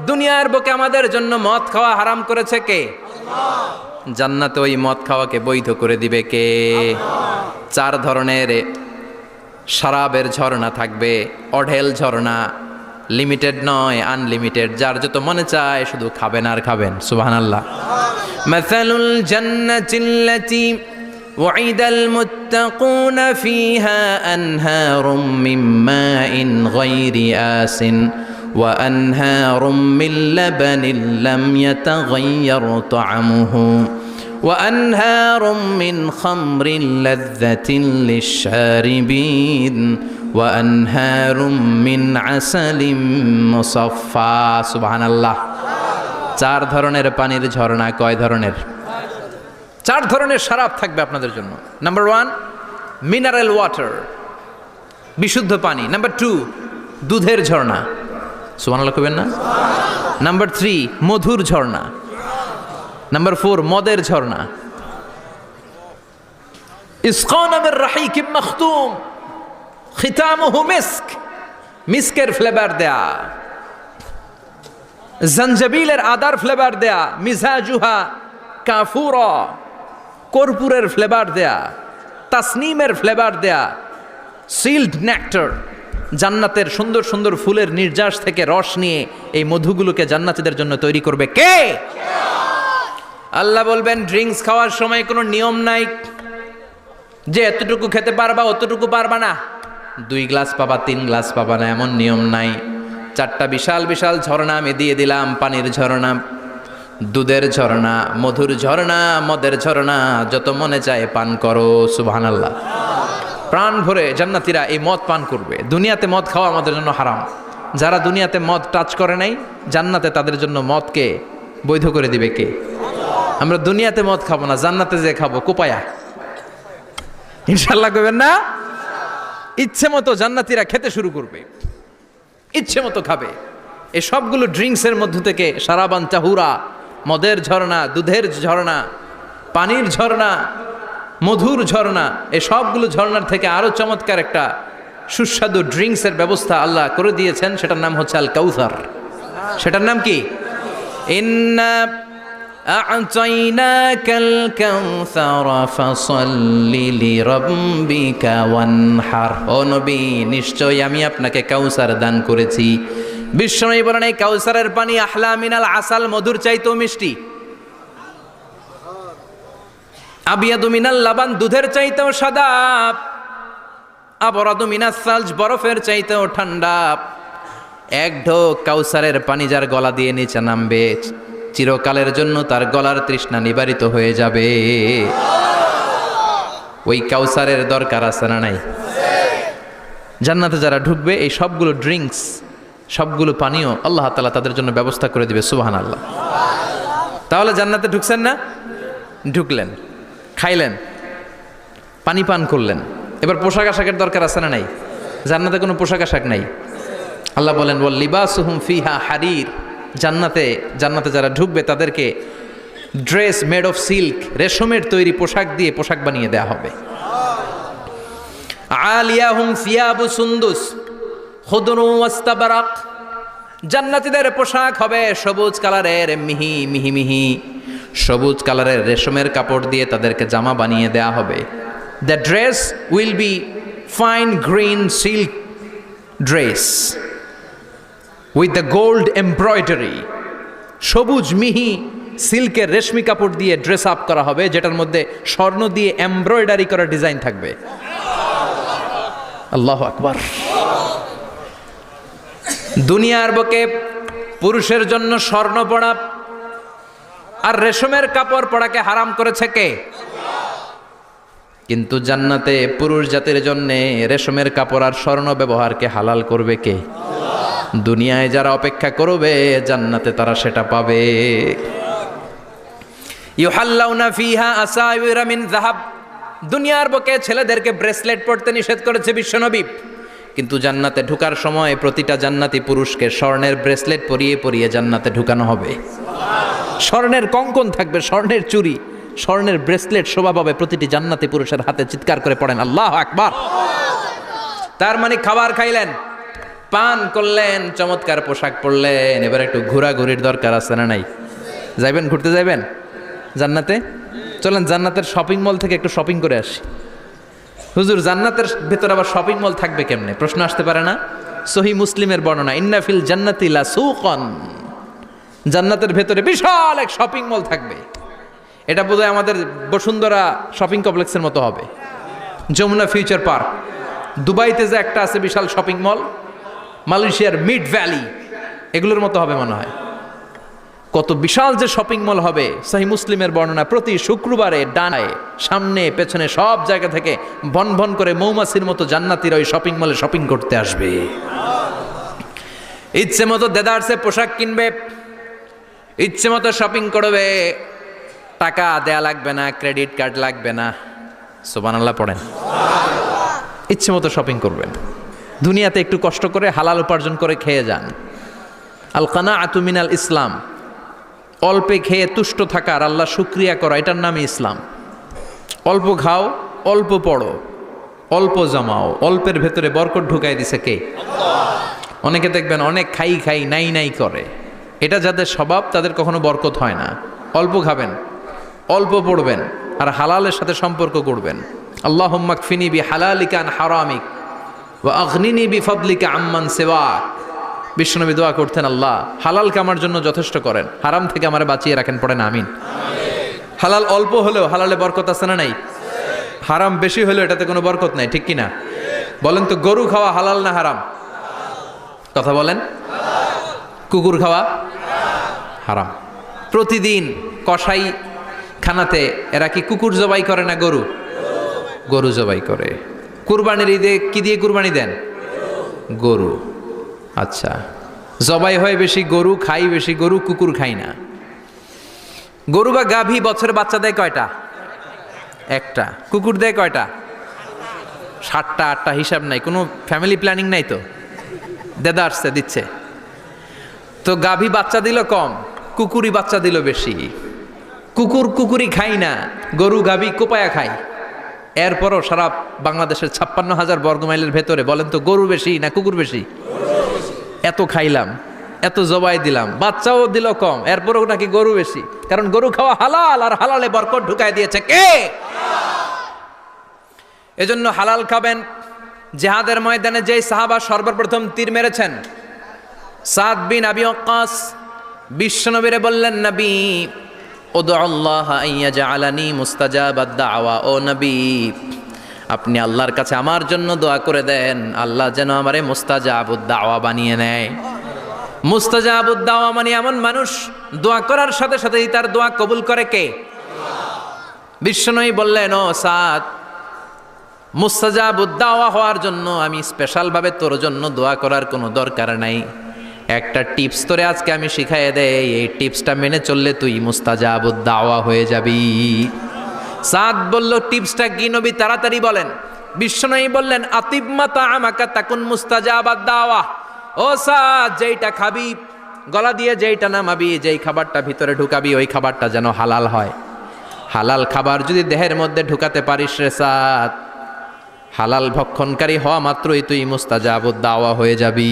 দুনিয়ার বুকে আমাদের জন্য মদ খাওয়া হারাম করেছে কে? জান্নাতে ওই মদ খাওয়াকে বৈধ করে দিবে কে? 4 ধরনের শরাবের ঝর্ণা থাকবে, অঢেল ঝর্ণা, লিমিটেড নয়, আনলিমিটেড। যার যত মনে চায় শুধু খাবেন আর খাবেন। সুবহানাল্লাহ। মাসালুল জান্নাতিল্লাতী وعد المتقون فيها أنهار من ماء غير آسن وأنهار من لبن لم يتغير طعمه وأنهار من خمر لذة للشاربين وأنهار من عسل مصفى سبحان الله চার ধরনের পানির ঝর্ণা কয় ধরনের চার ধরনের শরাব থাকবে আপনাদের জন্য নাম্বার 1 মিনারেল ওয়াটার বিশুদ্ধ পানি নাম্বার 2 দুধের ঝর্ণা সুবহানাল্লাহ কইবেন না নাম্বার 3 মধুর ঝর্ণা নাম্বার 4 মদের ঝর্ণা ইসকানা মির রাহিকিম মখতুম খিতামুহু মিস্ক মিস্কের ফ্লেভার দেয়া জঞ্জাবিলের আদার ফ্লেভার দেয়া মিজাজুহা কাফুরা কর্পূরের ফ্লেভার দেয়া তাসনিমের ফ্লেভার দেয়া সিল্ড নেক্টার জান্নাতের সুন্দর সুন্দর ফুলের নির্যাস থেকে রস নিয়ে এই মধুগুলোকে জান্নাতীদের জন্য তৈরি করবে কে আল্লাহ বলবেন ড্রিঙ্কস খাওয়ার সময় কোনো নিয়ম নাই যে এতটুকু খেতে পারবা অতটুকু পারবা না 2 গ্লাস পাবা 3 গ্লাস পাবা না এমন নিয়ম নাই 4টা বিশাল বিশাল ঝর্ণা আমি দিয়ে দিলাম পানির ঝর্ণা দুধের ঝর্ণা মধুর ঝর্ণা মদের ঝর্ণা যত মনে চায় পান করো সুবহানাল্লাহ প্রাণ ভরে জান্নাতীরা এই মদ পান করবে দুনিয়াতে মদ খাওয়া আমাদের জন্য হারাম যারা দুনিয়াতে মদ টাচ করে নাই জান্নাতে তাদের জন্য মদকে বৈধ করে দিবে কে আমরা দুনিয়াতে মদ খাবো না জান্নাতে যে খাবো কোপায়া ইনশাআল্লাহ কইবেন না ইচ্ছে মতো জান্নাতীরা খেতে শুরু করবে ইচ্ছে মতো খাবে এই সবগুলো ড্রিঙ্কসের মধ্য থেকে সারাবান চাহুরা মদের ঝর্ণা দুধের ঝর্ণা পানির ঝর্ণা মধুর ঝর্ণা এই সবগুলো ঝর্ণার থেকে আরো চমৎকার একটা সুস্বাদু ড্রিঙ্কসের ব্যবস্থা আল্লাহ করে দিয়েছেন সেটার নাম হচ্ছে আল কাউসার সেটার নাম কি ইন্না আ'তাইনাকাল কাউসার ফাসাল্লি লিরাব্বিকা ওয়ানহার ও নবী নিশ্চয়ই আমি আপনাকে কাউসার দান করেছি বিশ্বনবী বলেন এই কাউসারের পানি আহলা মিনাল আসাল মধুর চাইতেও মিষ্টি আবিয়াদু মিনাল লাবান দুধের চাইতেও সাদা আবরাদু মিনাস সালজ বরফের চাইতেও ঠান্ডা এক ঢোক কাউসারের পানি যার গলা দিয়ে নিচে নামবে চিরকালের জন্য তার গলার তৃষ্ণা নিবারিত হয়ে যাবে ওই কাউসারের দরকার আছে না নাই জান্নাতে যারা ঢুকবে এই সবগুলো ড্রিঙ্কস সবগুলো পানীয় আল্লাহ তাআলা তাদের জন্য ব্যবস্থা করে দিবে সুবহানাল্লাহ তাহলে জান্নাতে ঢুকছেন না ঢুকলেন খাইলেন পানি পান করলেন এবার পোশাক আশাকের দরকার আছে না নাই জান্নাতে কোনো পোশাক আশাক নাই আল্লাহ বলেন ওয়াল লিবাসুহুম ফিহা হারির জান্নাতে যারা ঢুকবে তাদেরকে ড্রেস মেড অফ সিল্ক রেশমের তৈরি পোশাক দিয়ে পোশাক বানিয়ে দেওয়া হবে আলিয়াহুম সিয়াবু সুন্দুস খুদরু ওয়াস্তাবরাক জান্নাতীদের পোশাক হবে সবুজ কালারের মিহি মিহি মিহি সবুজ কালারের রেশমের কাপড় দিয়ে তাদেরকে জামা বানিয়ে দেওয়া হবে the dress will be fine green silk dress with the gold embroidery সবুজ মিহি সিল্কের রেশমি কাপড় দিয়ে ড্রেস আপ করা হবে যেটার মধ্যে স্বর্ণ দিয়ে এমব্রয়ডারি করা ডিজাইন থাকবে আল্লাহু আকবার দুনিয়ার বুকে পুরুষের জন্য স্বর্ণ পরা আর রেশমের কাপড় পরাকে হারাম করেছে কে কিন্তু জান্নাতে পুরুষ জাতির জন্য রেশমের কাপড় আর স্বর্ণ ব্যবহারকে হালাল করবে কে দুনিয়ায় যারা অপেক্ষা করবে জান্নাতে তারা সেটা পাবে ইউহাল্লাউনা ফিহা আসাইরা মিন যাহাব দুনিয়ার বুকে ছেলেদেরকে ব্রেসলেট পরতে নিষেধ করেছে বিশ্বনবী কিন্তু জান্নাতে ঢোকার সময় প্রতিটা জান্নাতি পুরুষকে স্বর্ণের ব্রেসলেট পরিয়ে পরিয়ে জান্নাতে ঢুকানো হবে স্বর্ণের কঙ্কন থাকবে স্বর্ণের চুড়ি স্বর্ণের ব্রেসলেট শোভা পাবে প্রতিটি জান্নাতি পুরুষের হাতে চিৎকার করে পড়েন আল্লাহু আকবার তার মানে খাবার খাইলেন পান করলেন চমৎকার পোশাক পরলেন এবার একটু ঘোরাঘুরির দরকার আছে না নাই যাইবেন ঘুরতে যাইবেন জান্নাতে চলেন জান্নাতের শপিং মল থেকে একটু শপিং করে আসি হুজুর জান্নাতের ভেতর আবার শপিং মল থাকবে কেমনে প্রশ্ন আসতে পারে না সহিহ মুসলিমের বর্ণনা ইন্না ফিল জান্নাতি লা সুকান জান্নাতের ভেতরে বিশাল এক শপিং মল থাকবে এটা বোধহয় আমাদের বসুন্ধরা শপিং কমপ্লেক্সের মতো হবে, যমুনা ফিউচার পার্ক। দুবাইতে যে একটা আছে বিশাল শপিং মল, মালয়েশিয়ার মিড ভ্যালি, এগুলোর মতো হবে মনে হয়। কত বিশাল যে শপিং মল হবে। সহিহ মুসলিমের বর্ণনা, প্রতি শুক্রবারে ডানায় সামনে পেছনে সব জায়গা থেকে ভন ভন করে মৌমাছির মতো জান্নাতীরা ওই শপিং মলে শপিং করতে আসবে। ইচ্ছে মতো দেদারসে পোশাক কিনবে, ইচ্ছে মতো শপিং করবে, টাকা দেয়া লাগবে না, ক্রেডিট কার্ড লাগবে না। সুবহানাল্লাহ পড়েন। ইচ্ছে মতো শপিং করবেন। দুনিয়াতে একটু কষ্ট করে হালাল উপার্জন করে খেয়ে যান। আল কানাআতু মিনাল ইসলাম, অল্পে খেয়ে তুষ্ট থাকা আর আল্লাহ শুকরিয়া করা, এটার নামই ইসলাম। অল্প খাও, অল্প পড়ো, অল্প জমাও, অল্পের ভেতরে বরকত ঢুকাই দিছে কে? অনেকে দেখবেন অনেক খাই খাই নাই নাই করে, এটা যাদের স্বভাব তাদের কখনো বরকত হয় না। অল্প খাবেন, অল্প পড়বেন, আর হালালের সাথে সম্পর্ক করবেন। আল্লাহুম্মা কফিনি বিহালালিকা আন হারামিক ওয়া আগনিনি বিফাদলিকা আম্মান সিওয়াক। বিশ্বনবী দোয়া করতেন, আল্লাহ হালালকে আমার জন্য যথেষ্ট করেন, হারাম থেকে আমারে বাঁচিয়ে রাখেন। পড়েন আমিন। হালাল অল্প হলেও হালালে বরকত আছে না নাই? হারাম বেশি হলেও এটাতে কোনো বরকত নাই, ঠিক কিনা? বলেন তো, গরু খাওয়া হালাল না হারাম? কথা বলেন। কুকুর খাওয়া হারাম। প্রতিদিন কসাই খানাতে এরা কি কুকুর জবাই করে না গরু? গরু জবাই করে। কুরবানির ঈদে কি দিয়ে কুরবানি দেন? গরু। আচ্ছা, জবাই হয় বেশি গরু, খাই বেশি গরু, কুকুর খাই না। গরু বা গাভী বছরে বাচ্চা দেয় কয়টা? একটা। কুকুর দেয় কয়টা? 7টা 8টা, হিসাব নাই, কোনো ফ্যামিলি প্ল্যানিং নাই তো, দেদা আসছে দিচ্ছে। তো গাভী বাচ্চা দিল কম, কুকুরি বাচ্চা দিল বেশি। কুকুরি খাই না, গরু গাভী কোপায়া খায়। এরপরও সারা বাংলাদেশের 56,000 বর্গমাইলের ভেতরে বলেন তো, গরু বেশি না কুকুর বেশি? এত খাইলাম, এত জবাই দিলাম, বাচ্চাও দিল কম, এরপরও নাকি গরু বেশি। কারণ গরু খাওয়া হালাল, আর হালালে বরকত ঢুকাই দিয়েছে কে? এজন্য হালাল খাবেন। জিহাদের ময়দানে যেই সাহাবা সর্বপ্রথম তীর মেরেছেন, সাদ বিন আবি ওয়াক্কাস, বিশ্বনবীরে বললেন, নবী উদু আল্লাহ আইয়াজআলানি মুস্তাজাবাদ দাওয়া। ও নবী, আপনি আল্লাহর কাছে আমার জন্য দোয়া করে দেন, আল্লাহ যেন আমারে মুস্তাজাবুদ দাওয়া বানিয়ে নেয়। মুস্তাজাবুদ দাওয়া মানে এমন মানুষ, দোয়া করার সাথে সাথেই তার দোয়া কবুল করে কে? বিশ্বনবী বললেন, ও সাদ, মুস্তাজাবুদ দাওয়া হওয়ার জন্য আমি স্পেশালভাবে তোর জন্য দোয়া করার কোনো দরকার নাই। একটা টিপস তোরে আজকে আমি শিখাইয়ে দেই, এই টিপসটা মেনে চললে তুই মুস্তাজাবুদ দাওয়া হয়ে যাবি। সাদ বলল, টিপসটা কি নবী? তাড়াতাড়ি বলেন। বিশ্বনবী বললেন, আতিব মাতা আমাকা তাকুন মুস্তাজাবাদ দাওয়া। ও সাদ, যেইটা খাবি, গলা দিয়ে যেইটা নামাবি, যেই খাবারটা ভিতরে ঢুকাবি, ওই খাবারটা যেন হালাল হয়। হালাল খাবার যদি দেহের মধ্যে ঢুকাতে পারিস রে সাদ, হালাল ভক্ষণকারী হওয়া মাত্রই তুই মুস্তাজাবুদ দাওয়া হয়ে যাবি।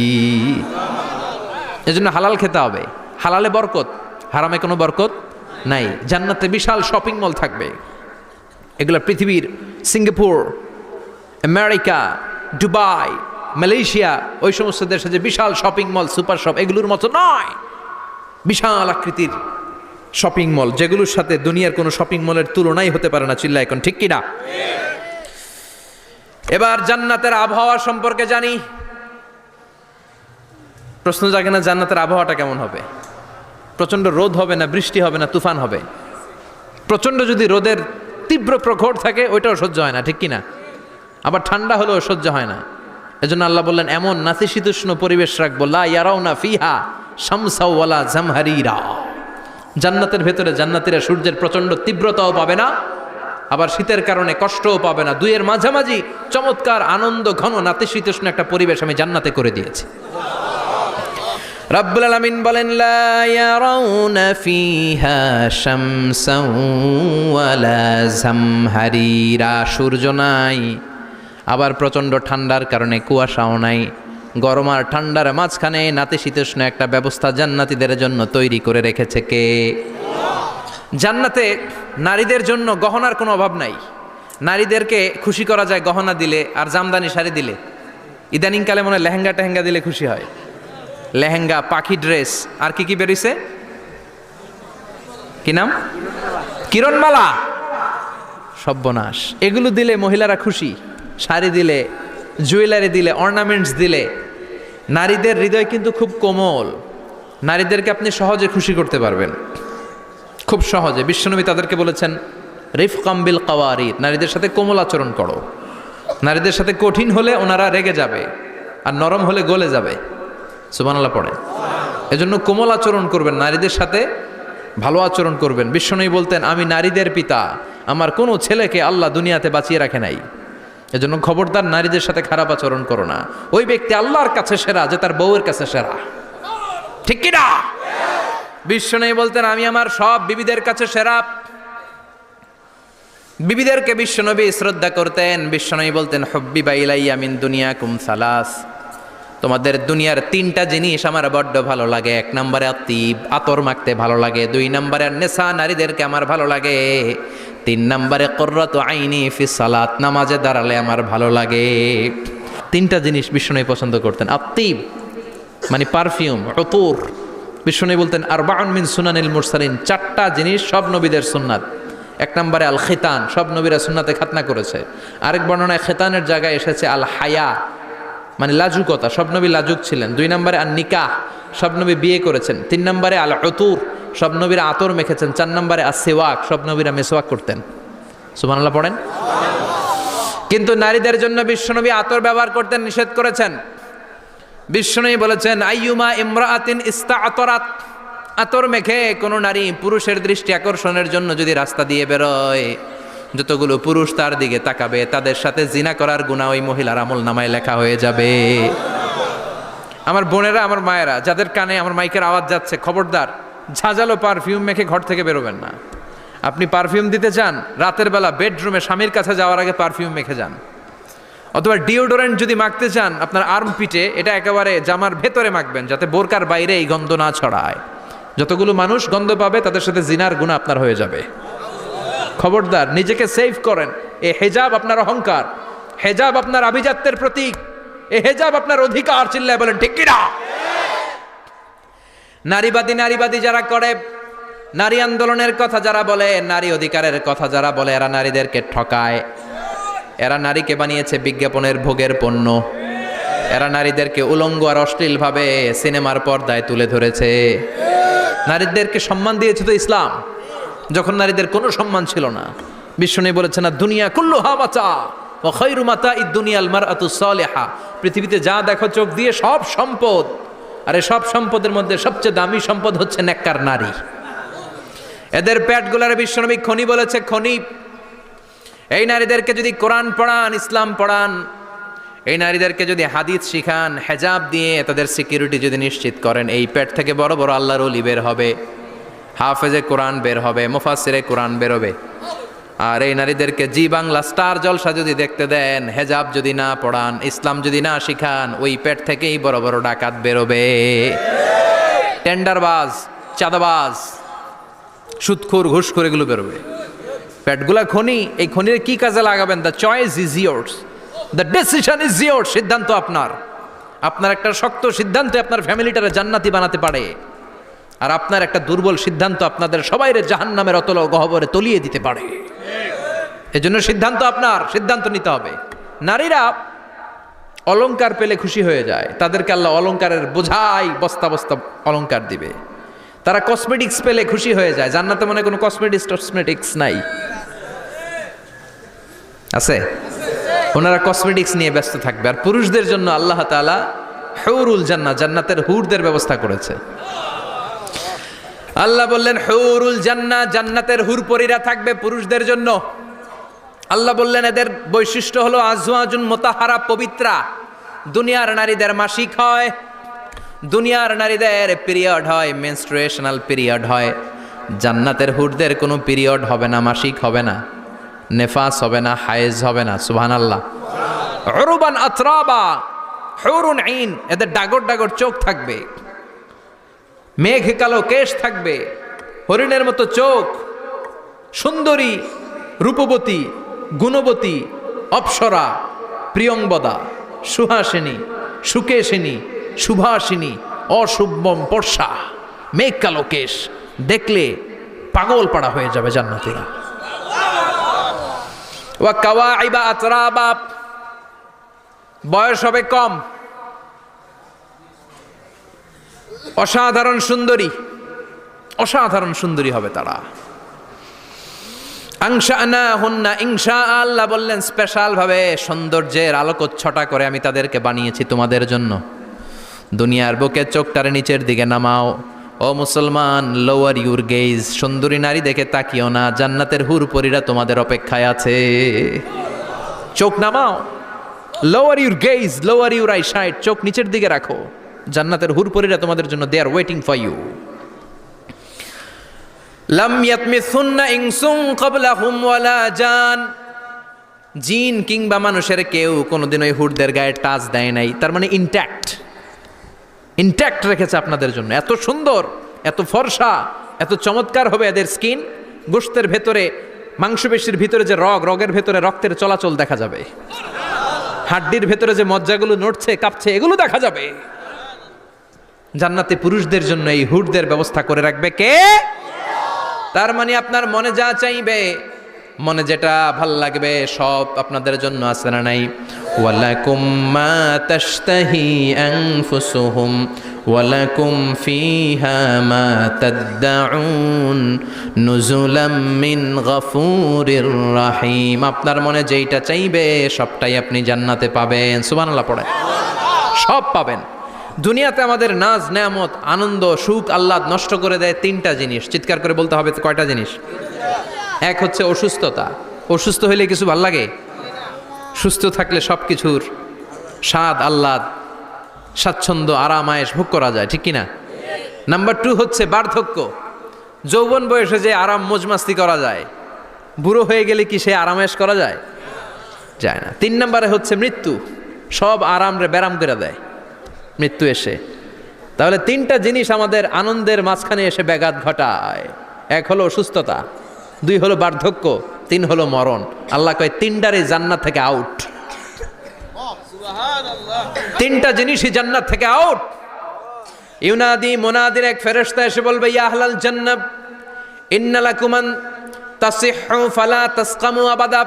এজন্য হালাল খেতে হবে। হালালে বরকত, হারামে কোনো বরকত নাই। জান্নাতে বিশাল শপিং মল থাকবে, এগুলো পৃথিবীর সিঙ্গাপুর, আমেরিকা, দুবাই, মালয়েশিয়া, ওই সমস্ত দেশে যে বিশাল শপিং মল, সুপার শপ, এগুলোর মতো নয়। বিশাল আকৃতির শপিং মল, যেগুলোর সাথে দুনিয়ার কোনো শপিং মলের তুলনাই হতে পারে না। চিল্লা এখন ঠিক কিনা? এবার জান্নাতের আবহাওয়া সম্পর্কে জানি। প্রশ্ন জাগে না, জান্নাতের আবহাওয়াটা কেমন হবে? প্রচন্ড রোদ হবে না বৃষ্টি হবে না তুফান হবে? প্রচন্ড যদি রোদের তীব্র প্রখর থাকে, ওইটাও সহ্য হয় না, ঠিক কিনা? আবার ঠান্ডা হলেও সহ্য হয় না। এজন্য আল্লাহ বললেন, এমন নাতিশীতোষ্ণ পরিবেশ রাখবো, লা ইয়ারাউনা ফিহা শামসা ওয়ালা জামহারিরা। জান্নাতের ভেতরে জান্নাতীরা সূর্যের প্রচন্ড তীব্রতাও পাবে না, আবার শীতের কারণে কষ্টও পাবে না। দুইয়ের মাঝামাঝি চমৎকার আনন্দ ঘন নাতিশীতোষ্ণ একটা পরিবেশ আমি জান্নাতে করে দিয়েছি। রাব্বুল আলামিন বলেন, লা ইয়ারাউনা ফিহা শামসান ওয়ালা জামহারিরা। সূর্য নাই, আবার প্রচণ্ড ঠান্ডার কারণে কুয়াশাও নাই। গরম আর ঠান্ডার মাঝখানে নাতিশীতোষ্ণ একটা ব্যবস্থা জান্নাতীদের জন্য তৈরি করে রেখেছে কে? জান্নাতে নারীদের জন্য গহনার কোনো অভাব নাই। নারীদেরকে খুশি করা যায় গহনা দিলে আর জামদানি শাড়ি দিলে। ইদানিংকালে মনে হয় লেহেঙ্গা টেহেঙ্গা দিলে খুশি হয়। লেহেঙ্গা, পাখি ড্রেস, আর কি কি বেরিয়েছে, কি নাম? কিরণমালা, সর্বনাশ। এগুলো দিলে মহিলারা খুশি, শাড়ি দিলে, জুয়েলারি দিলে, অর্নামেন্টস দিলে। নারীদের হৃদয় কিন্তু খুব কোমল, নারীদেরকে আপনি সহজে খুশি করতে পারবেন, খুব সহজে। বিশ্বনবী তাদেরকে বলেছেন রিফকাম বিল কাওয়ারিদ, নারীদের সাথে কোমল আচরণ করো। নারীদের সাথে কঠিন হলে ওনারা রেগে যাবে, আর নরম হলে গলে যাবে। সুবহানাল্লাহ পড়ে। এজন্য কোমল আচরণ করবেন, নারীদের সাথে ভালো আচরণ করবেন। বিশ্বনবী বলতেন আমি নারীদের পিতা, আমার কোনো ছেলেকে আল্লাহ দুনিয়াতে বাঁচিয়ে রাখে নাই। এজন্য খবরদার নারীদের সাথে খারাপ আচরণ করো না। ওই ব্যক্তি আল্লাহর কাছে সেরা যে তার বউয়ের কাছে সেরা, ঠিক কি না? বিশ্বনবী বলতেন আমি আমার সব বিবিদের কাছে সেরা। বিবিদেরকে বিশ্বনবী শ্রদ্ধা করতেন। বিশ্বনবী বলতেন হুব্বিবা ইলাইয়া মিন দুনিয়াকুম সালাস, তোমাদের দুনিয়ার তিনটা জিনিস আমার বড্ড ভালো লাগে। এক নম্বরে আতিব, আতর মাখতে ভালো লাগে। দুই নম্বরে নেশা, নারীদেরকে আমার ভালো লাগে। তিন নম্বরে কুররাতু আইনি ফিস সালাত, নামাজে দাঁড়ালে আমার ভালো লাগে। তিনটা জিনিস বিশ্বনবী পছন্দ করতেন। আতিব মানে পারফিউম, উতুর। বিশ্বনবী বলতেন আরবাউন মিন সুনানিল মুরসালিন, চারটা জিনিস সব নবীদের সুন্নাত। এক নম্বরে আল খিতান, সব নবীরা সুন্নাতে খাতনা করেছে। আরেক বর্ণনায় খিতানের জায়গায় এসেছে আল হায়া, মানে লাজুকতা, সব নবী লাজুক ছিলেন। দুই নম্বরে আল নিকাহ, সব নবী বিয়ে করেছেন। তিন নম্বরে আল উতুর, সব নবীরা আতর মেখেছেন। চার নম্বরে আস সিওয়াক, সব নবীরা মেসওয়াক করতেন। সুবহানাল্লাহ পড়েন। কিন্তু নারীদের জন্য বিশ্বনবী আতর ব্যবহার করতে নিষেধ করেছেন। বিশ্বনবী বলেছেন আইয়ুমা ইমরাআতিন ইস্তাআতরাত, আতর মেখে কোনো নারী পুরুষের দৃষ্টি আকর্ষণের জন্য যদি রাস্তা দিয়ে বেরোয়, যতগুলো পুরুষ তার দিকে তাকাবে তাদের সাথে জিনা করার গুনাহ ওই মহিলার আমল নামায় লেখা হয়ে যাবে। আমার বোনেরা, আমার মায়েরা, যাদের কানে আমার মাইকের আওয়াজ যাচ্ছে, খবরদার ঝাঁঝালো পারফিউম মেখে ঘর থেকে বেরোবেন না। আপনি পারফিউম দিতে চান, রাতের বেলা বেডরুমে স্বামীর কাছে যাওয়ার আগে পারফিউম মেখে যান। অথবা ডিওডোরেন্ট যদি মাখতে চান, আপনার আর্ম পিটে, এটা একেবারে জামার ভেতরে মাখবেন, যাতে বোরকার বাইরে এই গন্ধ না ছড়ায়। যতগুলো মানুষ গন্ধ পাবে তাদের সাথে জিনার গুনাহ আপনার হয়ে যাবে। খবরদার, নিজেকে সেভ করেন। এ হেজাব আপনার অহংকার, হেজাব আপনার আভিজাত্যের প্রতীক, এ হেজাব আপনার অধিকার। চিল্লায় বলেন ঠিক কিনা? নারীবাদী যারা করে, নারী আন্দোলনের কথা যারা বলে, নারী অধিকারের কথা যারা বলে, এরা নারীদেরকে ঠকায়। এরা নারীকে বানিয়েছে বিজ্ঞাপনের ভোগের পণ্য। এরা নারীদেরকে উলঙ্গ আর অশ্লীলভাবে সিনেমার পর্দায় তুলে ধরেছে। নারীদেরকে সম্মান দিয়েছে তো ইসলাম, যখন নারীদের কোনো সম্মান ছিল না। বিশ্বনবী বলেছেন না দুনিয়া কুল্লুহা মাতা ওয়া খায়রু মাতাইদ দুনিয়াল মারআতুস সালিহা, পৃথিবীতে যা দেখো চোখ দিয়ে সব সম্পদ, আর এই সব সম্পদের মধ্যে সবচেয়ে দামি সম্পদ হচ্ছে নেককার নারী। এদের পেটগুলার বিশ্বনবী খনি বলেছে, খনি। এই নারীদেরকে যদি কোরআন পড়ান, ইসলাম পড়ান, এই নারীদেরকে যদি হাদিস শিখান, হেজাব দিয়ে তাদের সিকিউরিটি যদি নিশ্চিত করেন, এই পেট থেকে বড় বড় আল্লাহর ওলি বের হবে, হাফেজে কোরআন বের হবে, মুফাসসিরে কোরআন বের হবে। আর এই নারীদেরকে জি বাংলা স্টার জলসা যদি দেখতে দেন, হেজাব যদি না পড়ান, ইসলাম যদি না শিখান, ওই পেট থেকেই বড় বড় ডাকাত বেরোবে, টেন্ডারবাজ, চাঁদাবাজ, সুদখোর, ঘুষখোর, এগুলো বেরোবে। পেটগুলা খনি, এই খনির কি কাজে লাগাবেন? The choice is years, the decision is years. সিদ্ধান্ত আপনার। আপনার একটা শক্ত সিদ্ধান্ত আপনার ফ্যামিলিটারে জান্নাতি বানাতে পারে, আর আপনার একটা দুর্বল সিদ্ধান্ত আপনাদের সবাইরে জাহান্নামের অতল গহ্বরে তলিয়ে দিতে পারে। এজন্য সিদ্ধান্ত আপনার, সিদ্ধান্ত নিতে হবে। নারীরা অলংকার পেলে খুশি হয়ে যায়, তাদেরকে আল্লাহ অলংকারের বোঝাই বস্তা বস্তা অলংকার দিবে। তারা কসমেটিক্স পেলে খুশি হয়ে যায়। জান্নাতে মনে কোনো কসমেটিক্স নাই, আছে? ওনারা কসমেটিক্স নিয়ে ব্যস্ত থাকবে। আর পুরুষদের জন্য আল্লাহ তাআলা হুরুল জান্নাহ, জান্নাতের হুরদের ব্যবস্থা করেছে। আল্লাহ বললেন হুরুল জান্নাহ, জান্নাতের হুরপরীরা থাকবে পুরুষদের জন্য। আল্লাহ বললেন এদের বৈশিষ্ট্য হলো আজওয়াজুন মুতাহহারা, পবিত্রা। দুনিয়ার নারীদের মাসিক হয়, দুনিয়ার নারীদের পিরিয়ড হয়, মেনস্ট্রুয়েশনাল পিরিয়ড হয়। জান্নাতের হুরদের কোনো পিরিয়ড হবে না, মাসিক হবে না, নেফাস হবে না, হায়েজ হবে না। সুবহানাল্লাহ। উরুবান আতরাবা, হুরুন আইন, এদের ডাগর ডাগর চোখ থাকবে, মেঘ কালো কেশ থাকবে, হরিণের মতো চোখ, সুন্দরী, রূপবতী, গুণবতী, অপ্সরা, প্রিয়ংবদা, সুহাসিনী, সুকেশিনী, সুভাষিনী, অশুভম পর্ষা, মেঘ কালো কেশ, দেখলে পাগল পাড়া হয়ে যাবে জান্নাতীরা। ওয়া কাওয়াইবা আতরাবা, বয়স হবে কম, অসাধারণ সুন্দরী, অসাধারণ সুন্দরী হবে তারা। আনশানাহুন্না ইনশা, আল্লাহ বললেন স্পেশাল ভাবে সৌন্দর্যের আলোকচ্ছটা করে আমি তাদেরকে বানিয়েছি তোমাদের জন্য। দুনিয়ার বুকে চোখটারে নিচের দিকে নামাও। ও মুসলমান, লোয়ার ইউর গেজ, সুন্দরী নারী দেখে তাকিও না, জান্নাতের হুরপরীরা তোমাদের অপেক্ষায় আছে। চোখ নামাও, lower your gaze, lower your eyesight, চোখ নিচের দিকে রাখো, জান্নাতের হুরপরীরা তোমাদের জন্য they are waiting for you. লাম ইয়াতমিসুন্না ইনসুন ক্বাবলাহুম ওয়ালা জান, জিন কিংবা মানুষের কেউ কোনোদিন ওই হুরদের গায়ে টাচ দেয় নাই। তার মানে ইনট্যাক্ট, ইনট্যাক্ট রেখেছে আপনাদের জন্য। এত সুন্দর, এত ফর্সা, এত চমৎকার হবে এদের স্কিন। গোশতের ভেতরে, মাংসপেশির ভিতরে যে রগ, রগের ভেতরে রক্তের চলাচল দেখা যাবে, হাড্ডির ভেতরে যে মজ্জাগুলো নড়ছে কাঁপছে এগুলো দেখা যাবে। জান্নাতে পুরুষদের জন্য এই হুরদের ব্যবস্থা করে রাখবে কে? তার মানে আপনার মনে যা চাইবে, মনে যেটা ভাল লাগবে সব আপনাদের জন্য আছে না নাই? ওয়ালাকুম মা তাশতাহি আনফুসুহুম ওয়ালাকুম ফিহা মা তাদদাউন নুজুলাম মিন গফুরির রহিম। আপনার মনে যেইটা চাইবে সবটাই আপনি জান্নাতে পাবেন। সুবহানাল্লাহ পড়ে, সব পাবেন। দুনিয়াতে আমাদের নাজ নেয়ামত, আনন্দ, সুখ, আহ্লাদ নষ্ট করে দেয় তিনটা জিনিস। চিৎকার করে বলতে হবে কয়টা জিনিস? এক হচ্ছে অসুস্থতা। অসুস্থ হইলে কিছু ভাল লাগে? সুস্থ থাকলে সব কিছুর স্বাদ, আহ্লাদ, স্বাচ্ছন্দ্য, আরাম, আয়েশ ভোগ করা যায়, ঠিক কিনা? নাম্বার 2 হচ্ছে বার্ধক্য। যৌবন বয়সে যে আরাম মজমাস্তি করা যায়, বুড়ো হয়ে গেলে কি সে আরামায়েশ করা যায়? যায় না। 3 নম্বরে হচ্ছে মৃত্যু, সব আরাম রে ব্যারাম করে দেয় মৃত্যু এসে। তাহলে 3টা জিনিস আমাদের আনন্দের মাঝখানে এসে ব্যাঘাত ঘটায়। 1 হলো অসুস্থতা, 2 হলো বার্ধক্য, 3 হলো মরণ। আল্লাহ কয় 3টারই জান্নাত থেকে আউট। 3টা জিনিসই জান্নাত থেকে আউট। ইউনাদি, মুনাদির এক ফেরেশতা এসে বলবে, ইয়া আহলাল জান্নাত ইন্না লাকুম আন তাসিহু ফালা তাসকামু আবাদা,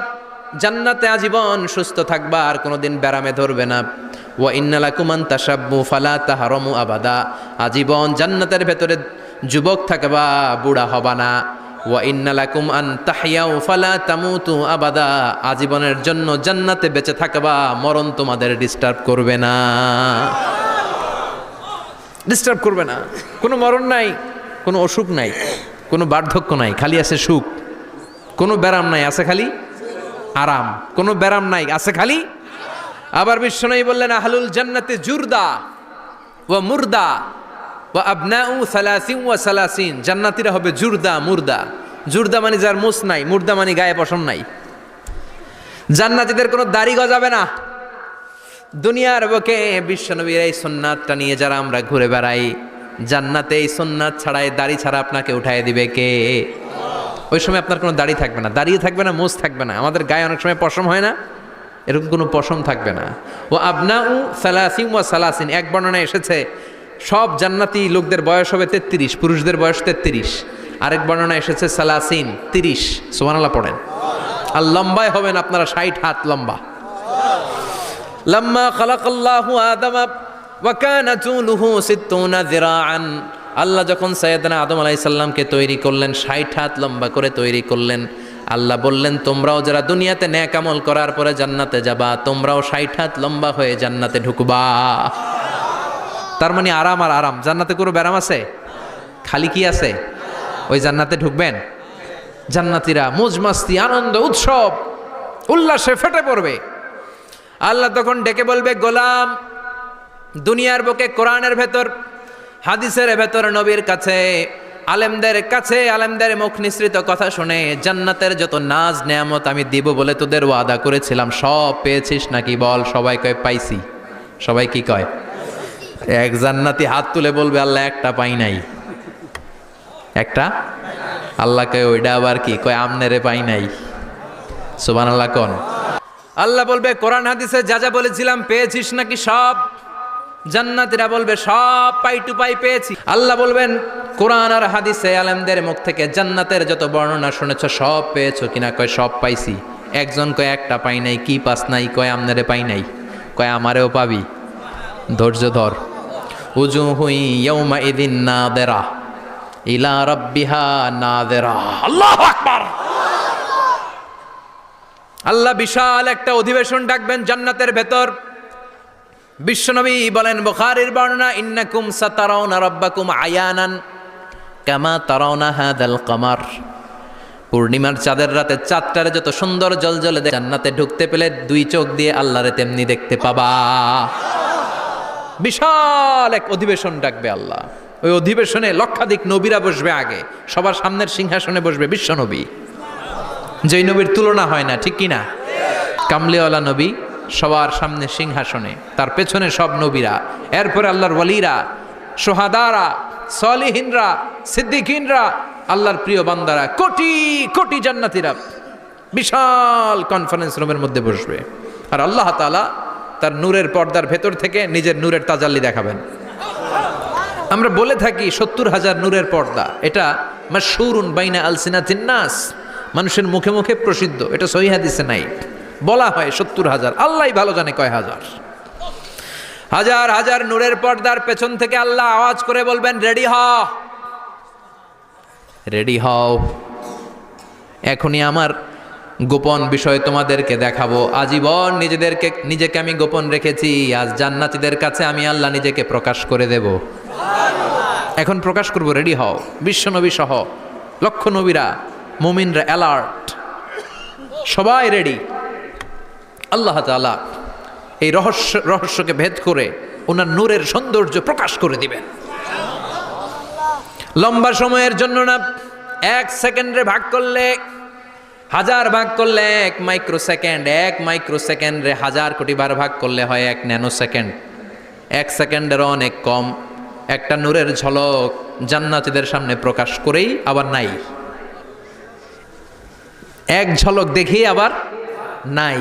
জান্নাতে আজীবন সুস্থ থাকবা, আর কোনোদিন ব্যারামে ধরবে না। ওয়া ইন্না লাকুম আন তাশাব্বু ফালা তাহরামু আবাদা, আজীবন জান্নাতের ভেতরে যুবক থাকবা, বুড়া হবা না। ওয়া ইন্না লাকুম আন তাহইয়াউ ফালা তামুতু আবাদা, আজীবনের জন্য জান্নাতে বেঁচে থাকবা, মরণ তোমাদের ডিস্টার্ব করবে না, ডিস্টার্ব করবে না। কোনো মরণ নাই, কোনো অসুখ নাই, কোনো বার্ধক্য নাই, খালি আছে সুখ। কোনো ব্যারাম নাই, আছে খালি আরাম। কোনো ব্যারাম নাই, আছে খালি। আবার বিশ্বনবী বললেন, আহলুল জান্নাতে জুরদা ওয়া মুরদা ওয়া আবনাউ সালাসিন ওয়া সালাসিন, জান্নাতীরা হবে জুরদা মুরদা। জুরদা মানে যার মুছ নাই, মুরদা মানে গায়ে পশম নাই। জান্নাতীদের কোনো দাড়ি গজাবে না। দুনিয়ার বুকে বিশ্বনবীর এই সুন্নাতটা নিয়ে যারা আমরা ঘুরে বেড়াই, জান্নাতে এই সুন্নাত ছাড়াই, দাড়ি ছাড়া আপনাকে উঠায় দিবে কে? ওই সময় আপনার কোনো দাড়ি থাকবে না, দাড়িয়ে থাকবে না, মুছ থাকবে না। আমাদের গায়ে অনেক সময় পশম হয় না, এরকম কোনো পশম থাকবে না। ও আবনাউ সালাসিন ওয়া সালাসিন, এক বর্ণনায় এসেছে সব জান্নাতি লোকদের বয়স হবে 33, পুরুষদের বয়স 33। আরেক বর্ণনায় এসেছে সালাসিন, 30। সুবহানাল্লাহ পড়েন। আর লম্বায় হবেন আপনারা 60 হাত লম্বা। লাম্মা খালাকাল্লাহু আদামা ওয়া কানা তুলুহু 60 যিরাআন, আল্লাহ যখন সাইয়েদনা আদম আলাইহিস সালামকে তৈরি করলেন, 60 হাত লম্বা করে তৈরি করলেন। আল্লাহ বললেন, তোমরাও যারা দুনিয়াতে নেক আমল করার পরে জান্নাতে যাবা, তোমরাও 60 হাত লম্বা হয়ে জান্নাতে ঢুকবা। তার মানে আরাম আর আরাম। জান্নাতে কোনো ব্যারাম আছে? খালি কি আছে? ওই জান্নাতে ঢুকবেন, জান্নাতীরা মौज মাস্তি, আনন্দ, উৎসব, উল্লাসে ফেটে পড়বে। আল্লাহ তখন ডেকে বলবে, গোলাম, দুনিয়ার বুকে কোরআনের ভেতর, হাদিসের ভেতর, নবীর কাছে, আলেমদের কাছে, আলেমদের মুখ নিঃসৃত কথা শুনে জান্নাতের যত নাজ নেয়ামত আমি দিব বলে তোদের ওয়াদা করেছিলাম, সব পেয়েছিস নাকি বল? সবাই কয় পাইছি। সবাই কি কয়? এক জান্নাতি হাত তুলে বলবে, আল্লাহ একটা পাই নাই। একটা? আল্লাহ কয় ওইটা আবার কি? কয় আমনেরে পাই নাই। সুবহানাল্লাহ কোন? আল্লাহ বলবে, কোরআন হাদিসে যা যা বলেছিলাম পেয়েছিস নাকি সব? জান্নাতীরা বলবে সব পাই টু পাই পেয়েছি। আল্লাহ বলবেন কোরআন আর হাদিসে আলেমদের মুখ থেকে জান্নাতের যত বর্ণনা শুনেছ সব পেয়েছো কিনা? কয় সব পাইছি। একজন কয় একটা পাই নাই। কি পাস নাই? কয় আমনারে পাই নাই। কয় আমারেও পাবি, ধৈর্য ধর। উজুহুই ইয়াউমা ইদিন নাদিরা ইলা রাব্বিহা নাদিরা। আল্লাহু আকবার। আল্লাহ বিশাল একটা অধিবেশন ডাকবেন জান্নাতের ভেতর। বিশ্বনবী বলেন বুখারীর বর্ণনা, ইন্নাকুম সাতারাউনা রাব্বাকুম আয়ানান কামা তারাউনা হাদাল কমার। পূর্ণিমার চাঁদের রাতে চাঁদটারে যত সুন্দর জ্বলজ্বলে জান্নাতে ঢুকতে পেলে দুই চোখ দিয়ে আল্লাহরে তেমনি দেখতে পাবা। বিশাল এক অধিবেশন ডাকবে আল্লাহ। ওই অধিবেশনে লক্ষাধিক নবীরা বসবে। আগে সবার সামনের সিংহাসনে বসবে বিশ্বনবী, যেই নবীর তুলনা হয় না, ঠিক কিনা? কামলিওয়ালা নবী সবার সামনে সিংহাসনে, তার পেছনে সব নবীরা, এরপরে আল্লাহর ওয়ালিরা, সোহাদারা, সলিহিনরা, সিদ্দিকিনরা, আল্লাহর প্রিয় বান্দারা, কোটি কোটি জান্নাতীরা বিশাল কনফারেন্স রুমের মধ্যে বসবে। আর আল্লাহ তাআলা তার নূরের পর্দার ভেতর থেকে নিজের নূরের তাজাল্লি দেখাবেন। আমরা বলে থাকি 70,000 নূরের পর্দা, এটা মাশহুরুন বাইনা আলসিনাতিন নাস, মানুষের মুখে মুখে প্রসিদ্ধ। এটা সহিহ হাদিসে নাই, বলা হয় 70,000, আল্লাহই ভালো জানে কয় হাজার। হাজার হাজার নূরের পর্দার পেছন থেকে আল্লাহ আওয়াজ করে বলবেন, রেডি হও, রেডি হও, এখনই আমার গোপন বিষয় তোমাদেরকে দেখাবো। আজীবন নিজেকে আমি গোপন রেখেছি, আজ জান্নাতীদের কাছে আমি আল্লাহ নিজেকে প্রকাশ করে দেব। এখন প্রকাশ করব, রেডি হও। বিশ্বনবী সহ লক্ষ নবীরা, মুমিনরা অ্যালার্ট, সবাই রেডি। আল্লাহ তাআলা এই রহস্যকে ভেদ করে ওনার নূরের সৌন্দর্য প্রকাশ করে দিবেন। লম্বা সময়ের জন্য না, 1 সেকেন্ডে ভাগ করলে, হাজার ভাগ করলে 1 মাইক্রোসেকেন্ড, 1 মাইক্রোসেকেন্ডে 1000 কোটি বার ভাগ করলে হয় 1 ন্যানো সেকেন্ড। 1 সেকেন্ডেরও অনেক কম একটা নূরের ঝলক জান্নাতীদের সামনে প্রকাশ করেই আবার নাই। এক ঝলক দেখেই আবার নাই।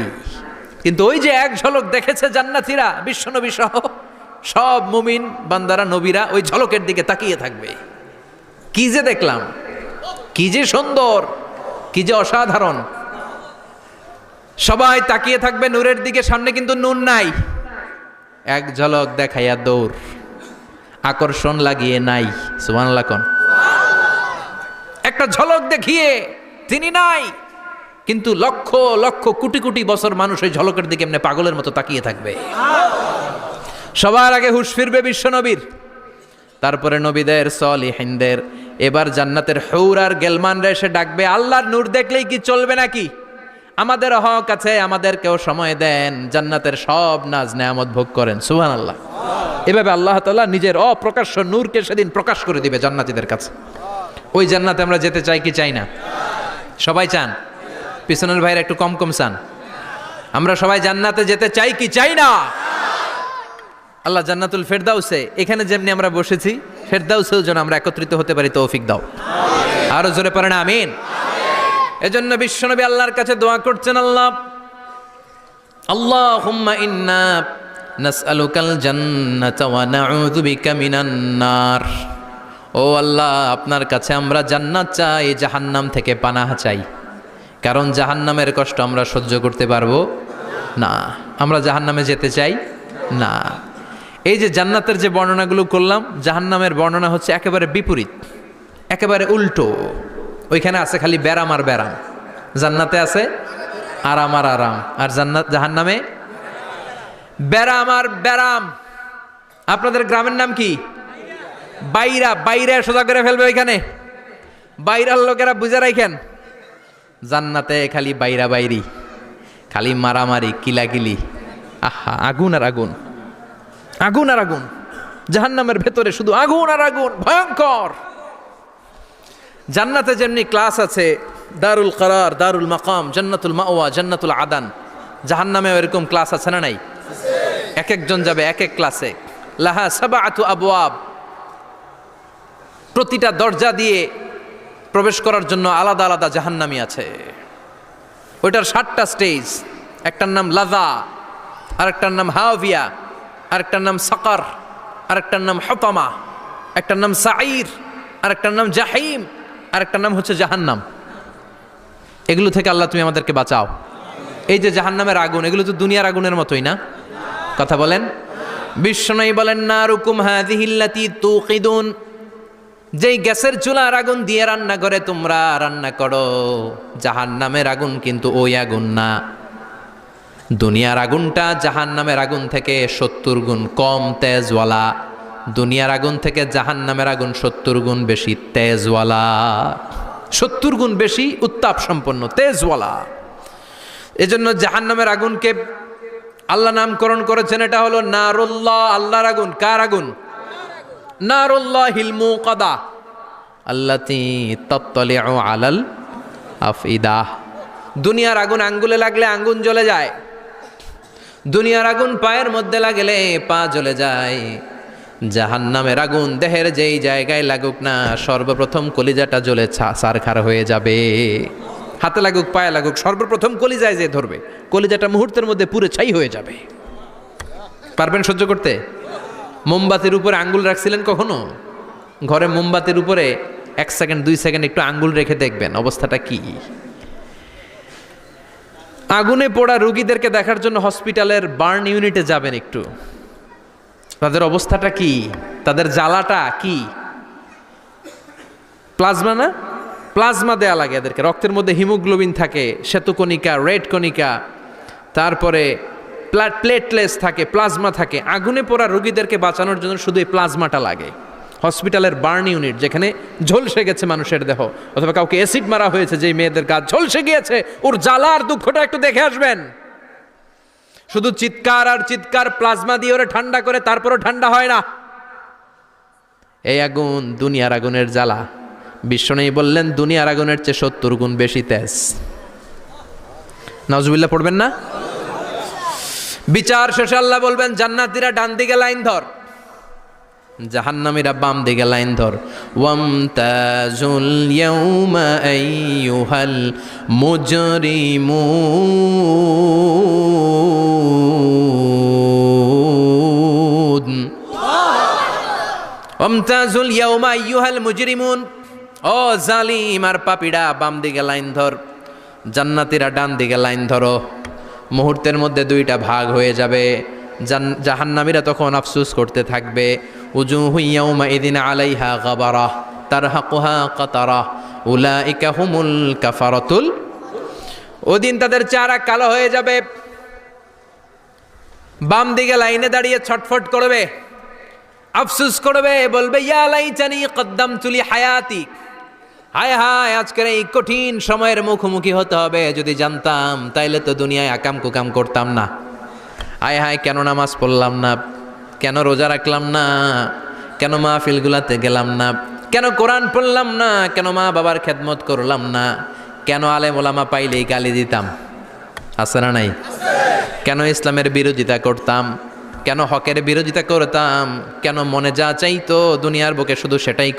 কিন্তু ওই যে এক ঝলক দেখেছে জান্নাতীরা, বিশ্বনবী সহ সব মুমিন বান্দারা, নবীরা ওই ঝলকের দিকে তাকিয়ে থাকবে। কি যে দেখলাম, কি যে সুন্দর, কি যে অসাধারণ। সবাই তাকিয়ে থাকবে নূরের দিকে, সামনে কিন্তু নূর নাই। এক ঝলক দেখাইয়া দৌড়, আকর্ষণ লাগিয়ে নাই। সুবহানাল্লাহ কোন? একটা ঝলক দেখিয়ে তিনি নাই, কিন্তু লক্ষ লক্ষ কোটি কোটি বছর মানুষ ওই ঝলকের দিকে এমনি পাগলের মতো তাকিয়ে থাকবে। সবার আগে হুঁশ ফিরবে বিশ্বনবীর, তারপরে নবীদের, সলিহিনদের। এবার জান্নাতের হৌর আর গেলমানরা এসে ডাকবে, আল্লাহর নূর দেখলেই কি চলবে নাকি? আমাদের হক আছে, আমাদেরকেও সময় দেন, জান্নাতের সব নাজ নেয়ামত ভোগ করেন। সুবহানাল্লাহ। এভাবে আল্লাহ তাআলা নিজের অপ্রকাশ্য নূরকে সেদিন প্রকাশ করে দিবে জান্নাতীদের কাছে। ওই জান্নাতে আমরা যেতে চাই কি চাই না? সবাই চান? পিছনের ভাইরা একটু কম কম চান। আমরা সবাই জান্নাতে যেতে চাই কি চাই না? আল্লাহ জান্নাতুল ফেরদাউসে, এখানে যেমনি আমরা বসেছি, ফেরদাউসেও যেন আমরা একত্রিত হতে পারি, তৌফিক দাও। আরো জোরে পড়েন আমিন। এজন্য বিশ্বনবী আল্লাহর কাছে দোয়া করছেন, আল্লাহুম্মা ইন্না নাসআলুকাল জান্নাতা ওয়া নাউযু বিকা মিনান নার। ও আল্লাহ, আপনার কাছে আমরা জান্নাত চাই, জাহান্নাম থেকে পানাহ চাই। কারণ জাহান্নামের কষ্ট আমরা সহ্য করতে পারবো না, আমরা জাহান্নামে যেতে চাই না। এই যে জান্নাতের যে বর্ণনাগুলো করলাম, জাহান্নামের বর্ণনা হচ্ছে একেবারে বিপরীত, একেবারে উল্টো। ওইখানে আছে খালি ব্যারাম আর ব্যারাম, জান্নাতে আছে আরাম আর আরাম। আর জাহান্নামে ব্যারাম আর ব্যারাম। আপনাদের গ্রামের নাম কি? বাইরা। বাইরে সোজা করে ফেলবে ওইখানে, বাইরার লোকেরা বুঝে রাখেন। জান্নাতে খালি বাইরা বাইরি, খালি মারামারি, কিলাকিলি, আহা, আগুন আর আগুন, আগুন আর আগুন। জাহান্নামের ভেতরে শুধু আগুন আর আগুন, ভয়ঙ্কর। জান্নাতে যেমনি ক্লাস আছে, দারুল করার, দারুল মাকাম, জান্নাতুল মাওয়া, জান্নাতুল আদান, জাহান্নামেও এরকম ক্লাস আছে না নাই? এক একজন যাবে এক এক ক্লাসে। লাহা সাবআতু আবওয়াব, প্রতিটা দরজা দিয়ে প্রবেশ করার জন্য আলাদা আলাদা জাহান্নামী আছে। ওইটার 7টা স্টেজ। একটার নাম লাযা, আরেকটার নাম হাওভিয়া, আরেকটার নাম সাকার, আরেকটার নাম হতামা, একটার নাম সাঈর, আরেকটার নাম জাহিম, আরেকটার নাম হচ্ছে জাহান্নাম। এগুলো থেকে আল্লাহ তুমি আমাদেরকে বাঁচাও। এই যে জাহান্নামের আগুন, এগুলো তো দুনিয়ার আগুনের মতোই না? কথা বলেন। বিশ্বনবী বলেন, নারুকুম হাযিহিল্লাতী তুকিদুন, যেই গ্যাসের চুলার আগুন দিয়ে রান্না করে তোমরা রান্না করো, জাহান্নামের আগুন কিন্তু ওই আগুন না। দুনিয়ার আগুনটা জাহান্নামের আগুন থেকে 70 গুণ কম তেজওয়ালা। দুনিয়ার আগুন থেকে জাহান্নামের আগুন 70 গুণ বেশি তেজওয়ালা, 70 গুণ বেশি উত্তাপ সম্পন্ন তেজওয়ালা। এজন্য জাহান্নামের আগুনকে আল্লাহ নামকরণ করেছেন, এটা হলো নারুল্লাহ, আল্লাহর আগুন। কার আগুন? নারুল্লাহিল মুকাদা আল্লাতী তাত্তালিউ আলাল আফইদা। দুনিয়ার আগুন আঙ্গুলে লাগলে আঙ্গুল জ্বলে যায়, দুনিয়ার আগুন পায়ের মধ্যে লাগলে পা জ্বলে যায়। জাহান্নামের আগুন দেহের যেই জায়গায় লাগুক না, সর্বপ্রথম কলিজাটা জ্বলে ছারখার হয়ে যাবে। হাতে লাগুক, পায়ে লাগুক, সর্বপ্রথম কলিজায় যে ধরবে, কলিজাটা মুহূর্তের মধ্যে পুরো ছাই হয়ে যাবে। পারবেন সহ্য করতে? মোমবাতির উপরে আঙ্গুল রাখছিলেন কখনো? ঘরে মোমবাতির উপরে 1 সেকেন্ড 2 সেকেন্ড একটু আঙ্গুল রেখে দেখবেন অবস্থাটা কি। আগুনে পোড়া রোগীদেরকে দেখার জন্য হসপিটালের বার্ন ইউনিটে যাবেন, একটু তাদের অবস্থাটা কি, তাদের জ্বালাটা কি। প্লাজমা না, প্লাজমা দেয়া লাগে এদেরকে। রক্তের মধ্যে হিমোগ্লোবিন থাকে, শ্বেতকণিকা, রেড কণিকা, তারপরে প্লেটলেস থাকে, প্লাজমা থাকে। আগুনে পোড়া রোগীদেরকে বাঁচানোর জন্য শুধু এই প্লাজমাটা লাগে। হসপিটালের বার্ন ইউনিট, যেখানে ঝলসে গেছে মানুষের দেহ, অথবা কাউকে অ্যাসিড মারা হয়েছে, যেই মেয়েদের গা ঝলসে গিয়েছে, ওর জ্বালার দুঃখটা একটু দেখে আসবেন। শুধু চিৎকার আর চিৎকার, প্লাজমা দিয়ে ওরা ঠান্ডা করে, তারপরও ঠান্ডা হয় না। এই আগুন দুনিয়ার আগুনের জ্বালা। বিশ্বনবী বললেন, দুনিয়ার আগুনের চেয়ে 70 গুণ বেশি তেজ। নাউজুবিল্লাহ পড়বেন না? বিচার শেষে আল্লাহ বলবেন, জান্নাতীরা ডান দিকে লাইন ধর, জাহান্নামীরা বাম দিকে লাইন ধর। ওয়ামতাজুল ইয়াউমা আইয়ুহাল মুজরিমুন, ওয়ামতাজুল ইয়াউমা আইয়ুহাল মুজরিমুন, ও জালিম আর পাপীরা বাম দিকে লাইন ধর, জান্নাতীরা ডান দিকে লাইন ধরো। মুহূর্তের মধ্যে দুইটা ভাগ হয়ে যাবে। জাহান্নামীরা তখন আফসোস করতে থাকবে, উজুহু ইয়াউমাইযিন আলাইহা গাবারা তারহাকুহা কাতারা উলাইকা হুমুল কাফারাতুল। ওদিন তাদের চেহারা কালো হয়ে যাবে। বাম দিকে লাইনে দাঁড়িয়ে ছটফট করবে, আফসোস করবে, বলবে, ইয়া লাইতানি কদ্দামতু লি হায়াতি, হায় হায় আজকের এই কঠিন সময়ের মুখোমুখি হতে হবে, যদি জানতাম তাইলে তো দুনিয়ায় আকাম কুকাম করতাম না। হায় হায় কেন নামাজ পড়লাম না, কেন রোজা রাখলাম না, কেন মাহফিলগুলাতে গেলাম না, কেন কোরআন পড়লাম না, কেন মা বাবার খেদমত করলাম না, কেন আলেম ওলামা পাইলেই গালি দিতাম, আছে না নাই? কেন ইসলামের বিরোধিতা করতাম, কেন হকের বিরোধিতা করতাম, কেন মনে যা চাইতো দুনিয়ার বুকে শুধু সেটাই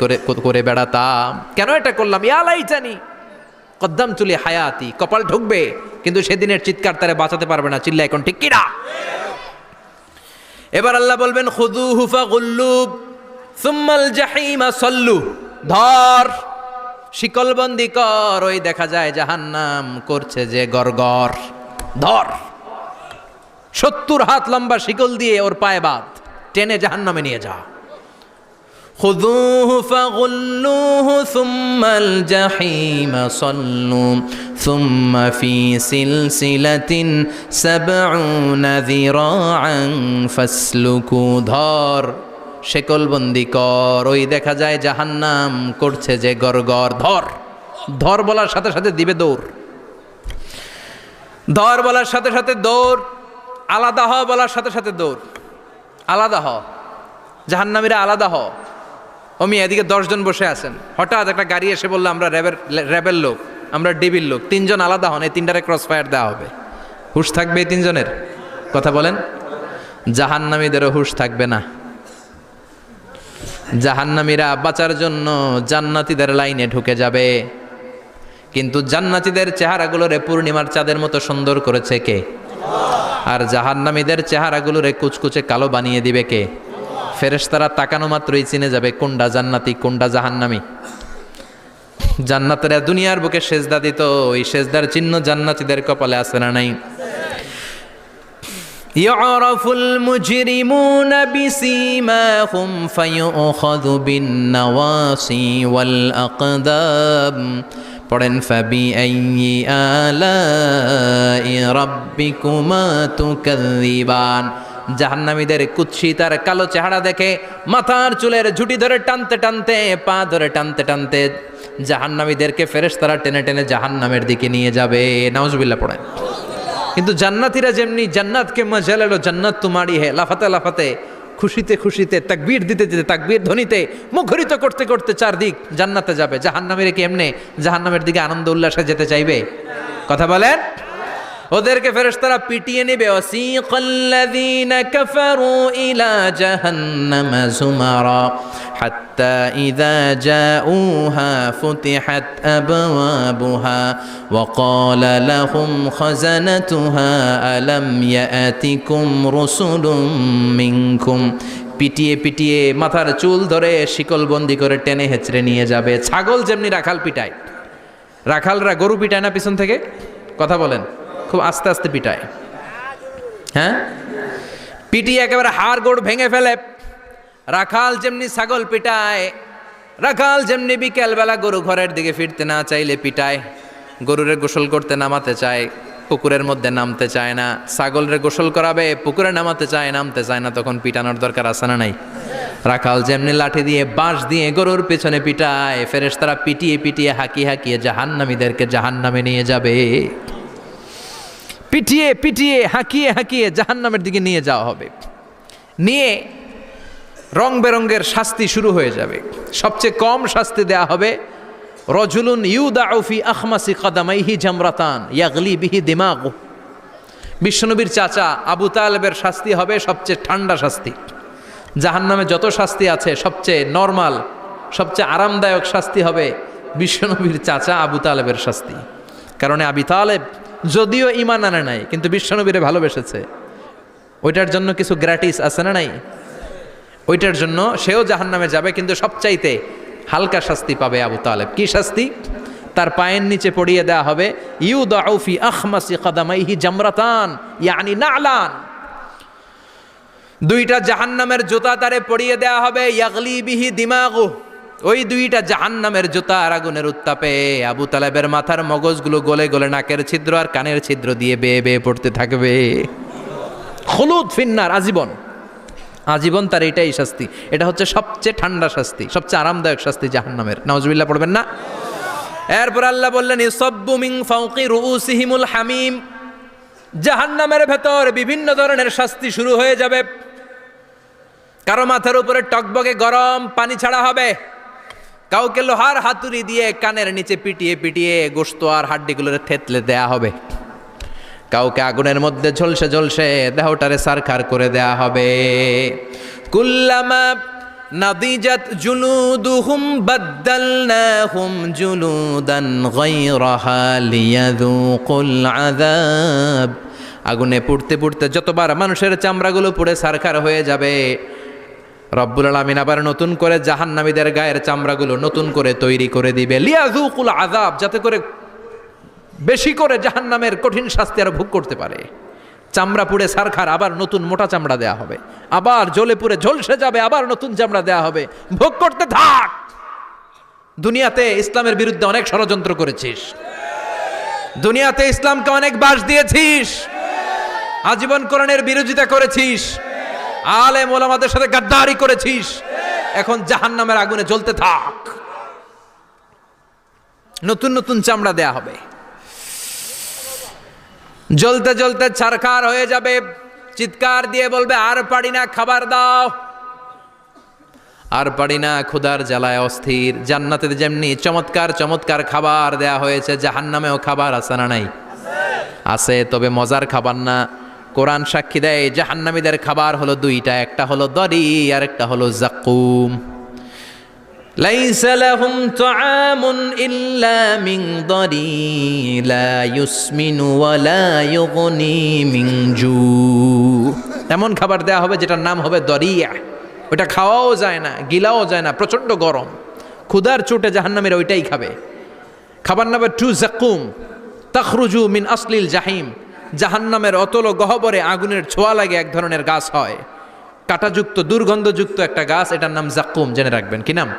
করে বেড়াতাম, কেন এটা করলাম? ইয়া লাইতানি কদ্দামতু লি হায়াতি। কপাল ঢুকবে, কিন্তু সেদিনের চিৎকার তারে বাঁচাতে পারবে না। চিল্লা এখন ঠিক কিনা? এবার আল্লাহ বলবেন, খুযুহু ফাগুল্লু সুম্মাল জাহিমা সাল্লু, ধর শিকলবন্দি কর। ওই দেখা যায় জাহান্নাম করছে যে গরগর, ধর 70 হাত লম্বা শিকল দিয়ে ওর পায়ে বাঁধ, টেনে জাহান্নামে নিয়ে যা। খুযুহু ফাগুল্লুহু সুম্মাল জাহিমা সাল্লু সুম্মা ফি সিলসিলাতিন ৭০ যিরাআন ফাসলুকু, ধর শিকলবন্দি কর। ওই দেখা যায় জাহান্নাম করছে যে গরগর, ধর। ধর বলার সাথে সাথে দিবে দৌড়, ধর বলার সাথে সাথে দৌড়, আলাদা হ বলার সাথে সাথে দৌড়। আলাদা হ, জাহান্নামীরা আলাদা হ। অমি এদিকে 10 জন বসে আছেন, হঠাৎ একটা গাড়ি এসে বললো, আমরা র্যাবের লোক, আমরা ডিবির লোক, 3 জন আলাদা হন, এই 3টারে ক্রস ফায়ার দেওয়া হবে। হুশ থাকবে এই 3 জনের? কথা বলেন। জাহান্নামীদেরও হুশ থাকবে না। জাহান্নামীরা বাঁচার জন্য জান্নাতীদের লাইনে ঢুকে যাবে, কিন্তু জান্নাতীদের চেহারাগুলোরে পূর্ণিমার চাঁদের মতো সুন্দর করেছে কে? আর জাহান্নামীদের চেহারাগুলোরে কুচকুচে কালো বানিয়ে দিবে কে? ফেরেশতারা তাকানো মাত্রই চিনে যাবে কোনটা জান্নাতি কোনটা জাহান্নামী। জান্নাতীরা দুনিয়ার বুকে সেজদা দিত, ওই সেজদার চিহ্ন জান্নাতীদের কপালে আছে না নাই? ইয়ারাফুল মুজরিমুনা বিসীমাহুম ফায়ুখাযু বিন-নাওয়াসি ওয়াল আকদাম। পড়েন ফাবিআইয়ি আলাই রাব্বিকুমা তুকাযযিবান। জাহান্নামীদের কুৎসিত আর কালো চেহারা দেখে মাথার চুলের ঝুঁটি ধরে টানতে টানতে, পা ধরে টানতে টানতে জাহান্নামীদেরকে ফেরেশতারা টেনে টেনে জাহান্নামের দিকে নিয়ে যাবে। নাউজুবিল্লাহ পড়েন। কিন্তু জান্নাতীরা যেমনি জান্নাতকে মজা লেলো জান্নাত তোমারই হে, লাফাতে লাফাতে খুশিতে খুশিতে তাকবীর দিতে দিতে তাকবীর ধ্বনিতে মুখরিত করতে করতে চারদিক জান্নাতে যাবে। জাহান্নামীরা কি এমনি জাহান্নামের দিকে আনন্দ উল্লাসে যেতে চাইবে? কথা বলেন। ওদেরকে ফেরেশতারা পিটিয়ে নেবে। ওয়াসিকাল্লাযীনা কাফারু ইলা জাহান্নামা যুমারা হাত্তা ইযা জাউহা ফুতিহাত আবওয়াবুহা ওয়া ক্বালা লাহুম খাযানাতুহা আলাম ইয়াতিকুম রাসূলুম মিনকুম। পিটিয়ে পিটিয়ে মাথার চুল ধরে শিকলবন্দি করে টেনে হেঁচড়ে নিয়ে যাবে। ছাগল যেমনি রাখাল পিটায়, রাখালরা গরু পিটায় না পিছন থেকে? কথা বলেন। খুব আস্তে আস্তে পিটায়, হ্যাঁ, পিটিয়ে একেবারে হাড় গোড় ভেঙে ফেলে। রাখাল যেমনি ছাগল পিটায়, রাখাল যেমনি বিকেলবেলা গরু ঘরের দিকে ফিরতে না চাইলে পিটায়, গরুরে গোসল করতে নামাতে চায়, পুকুরের মধ্যে নামতে চায় না, ছাগলরে গোসল করাবে, পুকুরে নামাতে চায়, নামতে চায় না, তখন পিটানোর দরকার আছে না নাই? রাখাল যেমনি লাঠি দিয়ে বাঁশ দিয়ে গরুর পেছনে পিটায়, ফেরেশতারা পিটিয়ে পিটিয়ে হাঁকিয়ে হাঁকিয়ে জাহান্নামীদেরকে জাহান্নামে নিয়ে যাবে। পিটিয়ে পিটিয়ে হাঁকিয়ে হাঁকিয়ে জাহান্নামের দিকে নিয়ে যাওয়া হবে। নিয়ে রং বেরঙ্গের শাস্তি শুরু হয়ে যাবে। সবচেয়ে কম শাস্তি দেয়া হবে রজুলুন ইউদাউ ফি আখমাসি কদামাইহি জামরাতান ইয়াগলি বিহি দিমাগু। বিশ্বনবীর চাচা আবু তালেবের শাস্তি হবে সবচেয়ে ঠান্ডা শাস্তি। জাহান্নামে যত শাস্তি আছে সবচেয়ে নরমাল, সবচেয়ে আরামদায়ক শাস্তি হবে বিশ্বনবীর চাচা আবু তালেবের শাস্তি। কারণ আবু তালেব যদিও ঈমান আনে নাই, কিন্তু বিশ্বনবীরে ভালোবেসেছে। ওইটার জন্য কিছু গ্র্যাটিস আছে না নাই? ওইটার জন্য সেও জাহান্নামে যাবে, কিন্তু সবচাইতে হালকা শাস্তি পাবে আবু তালেব। কি শাস্তি? তার পায়ের নিচে পড়িয়ে দেওয়া হবে ইউদাউ ফি আখমাসি কদামাইহি জামরাতান ইয়ানি নালান। দুইটা জাহান্নামের জুতা তারে পড়িয়ে দেওয়া হবে, ইয়াগলি বিহি দিমাগু। ওই দুইটা জাহান্নামের জুতা আর আগুনের উত্তাপে আবু তালেবের মাথার মগজগুলো গলে গলে নাকের ছিদ্র আর কানের ছিদ্র দিয়ে বেয়ে বেয়ে পড়তে থাকবে। খুলুদ ফিন্নার, আজীবন, আজীবন তার এটাই শাস্তি। এটা হচ্ছে সবচেয়ে ঠান্ডা শাস্তি, সবচেয়ে আরামদায়ক শাস্তি জাহান্নামের। নাউজুবিল্লাহ পড়বেন না? এরপর আল্লাহ বললেন ইউসাব্বু মিন ফাওকি রুউসিহিমুল হামিম। জাহান্নামের ভেতর বিভিন্ন ধরনের শাস্তি শুরু হয়ে যাবে। কারো মাথার উপরে টকবকে গরম পানি ছাড়া হবে, কাউকে লোহার হাতুড়ি দিয়ে কানের নিচে পিটিয়ে পিটিয়ে গোশত আর হাড্ডিগুলোরে থেতলে দেয়া হবে, কাউকে আগুনের মধ্যে ঝলসে ঝলসে দেহটারে সারখার করে দেয়া হবে। কুল্লামা নাদিজাত জুলুদুহুম বাদদালনাহুম জুলুদান গায়রাহা লিয়াযুকুল আযাব। আগুনে পুড়তে পুড়তে যতবার মানুষের চামড়াগুলো পুড়ে সারখার হয়ে যাবে, রব্বুল আলামিন আবার নতুন করে জাহান্নামীদের গায়ের চামড়াগুলো নতুন করে তৈরি করে দিবে। লিয়াযুকুল আযাব, যাতে করে বেশি করে জাহান্নামের কঠিন শাস্তি আর ভোগ করতে পারে। চামড়া পুড়ে সারখার, আবার নতুন মোটা চামড়া দেয়া হবে, আবার জ্বলে পুড়ে ঝলসে যাবে, আবার নতুন চামড়া দেয়া হবে। ভোগ করতে থাক। দুনিয়াতে ইসলামের বিরুদ্ধে অনেক ষড়যন্ত্র করেছিস, দুনিয়াতে ইসলামকে অনেক বাস দিয়েছিস, আজীবন কোরআনের বিরোধিতা করেছিস, আলেম ওলামাদের সাথে গাদ্দারি করেছিস। এখন জাহান্নামের আগুনে জ্বলতে থাক। নতুন নতুন চামড়া দেয়া হবে, জ্বলতে জ্বলতে ছারখার হয়ে যাবে। চিৎকার দিয়ে বলবে আর পারি না, খাবার দাও। আর পারি না, ক্ষুধার জ্বালায় অস্থির। জান্নাতে যেমনি চমৎকার চমৎকার খাবার দেয়া হয়েছে, জাহান্নামেও খাবার আছে না নাই? আছে, তবে মজার খাবার না। কোরআন সাক্ষী দেয় জাহান্নামীদের খাবার হলো দুইটা, একটা হলো দড়ি আর একটা হলো জাকুম। লাইসা লাহুম তুআমুন ইল্লা মিন দারি লা ইউসমিনু ওয়া লা ইউগনি মিন জু। এমন খাবার দেয়া হবে যেটার নাম হবে দরিয়া, ওটা খাওয়াও যায় না, গিলাও যায় না, প্রচণ্ড গরম, ক্ষুধার চোটে জাহান্নামের ওইটাই খাবে। খাবার নাম্বার 2 জাকুম তাখরুজু মিন আসলিল জাহিম। জাহান্নামের অতল গহ্বরে আগুনের ছোঁয়া লাগে এক ধরনের গাছ হয়, কাঁটাযুক্ত দুর্গন্ধযুক্ত একটা গাছ, এটার নাম জাকুম। জেনে রাখবেন কি নাম?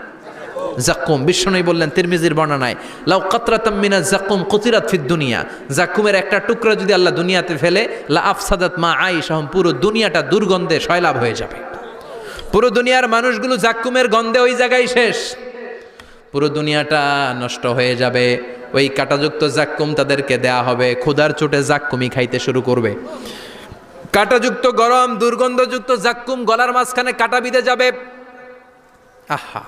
জাকুম। বিশ্বনবী বললেন তিরমিজির বর্ণনায়, লাউ কাতরাতাম মিনা জাকুম কুতিরাত ফিদ দুনিয়া, জাকুমের একটা টুকরা যদি আল্লাহ দুনিয়াতে ফেলে, লা আফসাদাত মা আইশাহুম, পুরো দুনিয়াটা দুর্গন্ধে সয়লাব হয়ে যাবে। পুরো দুনিয়ার মানুষগুলো জাকুমের গন্ধে ওই জায়গায় শেষ, পুরো দুনিয়াটা নষ্ট হয়ে যাবে। ওই কাঁটাযুক্ত জাক্কুম তাদেরকে দেয়া হবে, ক্ষুধার চোটে জাক্কুমই খাইতে শুরু করবে। কাঁটাযুক্ত গরম দুর্গন্ধযুক্ত জাক্কুম গলার মাঝখানে কাঁটা বিঁধে যাবে। আহা,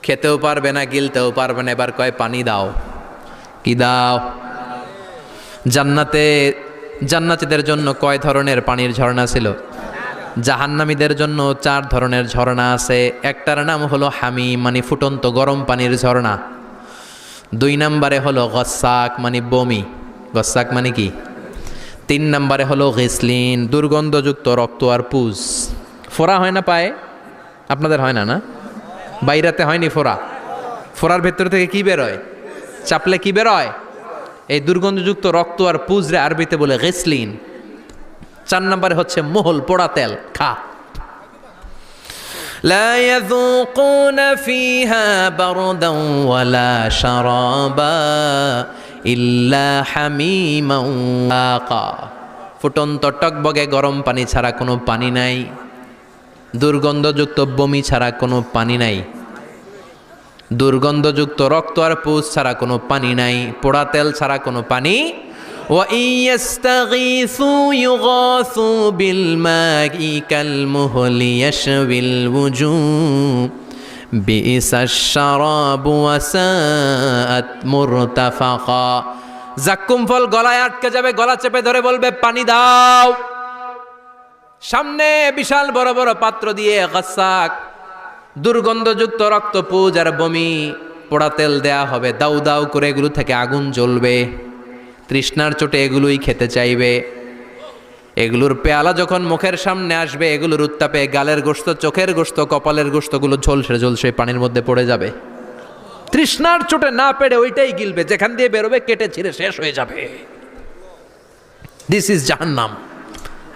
খেতেও পারবে না, গিলতেও পারবে না। এবার কয় পানি দাও। কি দাও? জান্নাতীদের জন্য কয় ধরনের পানির ঝর্ণা ছিল? জাহান্নামীদের জন্য 4 ধরনের ঝর্ণা আছে। একটার নাম হলো হামিম, মানে ফুটন্ত গরম পানির ঝর্ণা। 2 নম্বরে হলো গসাক, মানে বমি। গসাক মানে কি? 3 নম্বরে হলো গিসলিন, দুর্গন্ধযুক্ত রক্ত আর পুজ। ফোড়া হয় না পায়ে? আপনাদের হয় না? না, বাইরাতে হয়নি ফোড়া? ফোড়ার ভেতর থেকে কি বেরোয়? চাপলে কি বেরোয়? এই দুর্গন্ধযুক্ত রক্ত আর পুজরে আরবিতে বলে গিসলিন। 4 নম্বরে হচ্ছে মোহল, পোড়া তেল। খা। লা ইয়াযুকুনা ফিহা বারদান ওয়ালা শারাবা ইল্লা হামিমান ওয়াকা। ফুটন্ত টকবগে গরম পানি ছাড়া কোনো পানি নাই, দুর্গন্ধযুক্ত বমি ছাড়া কোনো পানি নাই, দুর্গন্ধযুক্ত রক্ত আর পুজ ছাড়া কোনো পানি নাই, পোড়া তেল ছাড়া কোনো পানি। وَإِن يَسْتَغِيثُوا يُغَاثُوا بِالْمَاءِ كَالْمُهْلِ يَشْوِي الْوُجُوهَ بِئْسَ الشَّرَابُ وَسَاءَتْ مُرْتَفَقًا। জাক্কুম ফল গলায় আটকে যাবে, গলা চেপে ধরে বলবে পানি দাও। সামনে বিশাল বড় বড় পাত্র দিয়ে গাসাক, দুর্গন্ধযুক্ত রক্ত, পুজ আর বমি, পোড়া তেল দেয়া হবে। দাউ দাউ করে এগুলো থেকে আগুন জ্বলবে। তৃষ্ণার চোটে এগুলোই খেতে চাইবে। এগুলোর পেয়ালা যখন মুখের সামনে আসবে, এগুলোর উত্তাপে গালের গোশত, চোখের গোশত, কপালের গোশতগুলো ঝলসে ঝলসে পানির মধ্যে পড়ে যাবে। তৃষ্ণার চোটে না পেরে ওইটাই গিলবে, যেখান দিয়ে বেরোবে কেটে ছিঁড়ে শেষ হয়ে যাবে। দিস ইজ জাহান্নাম।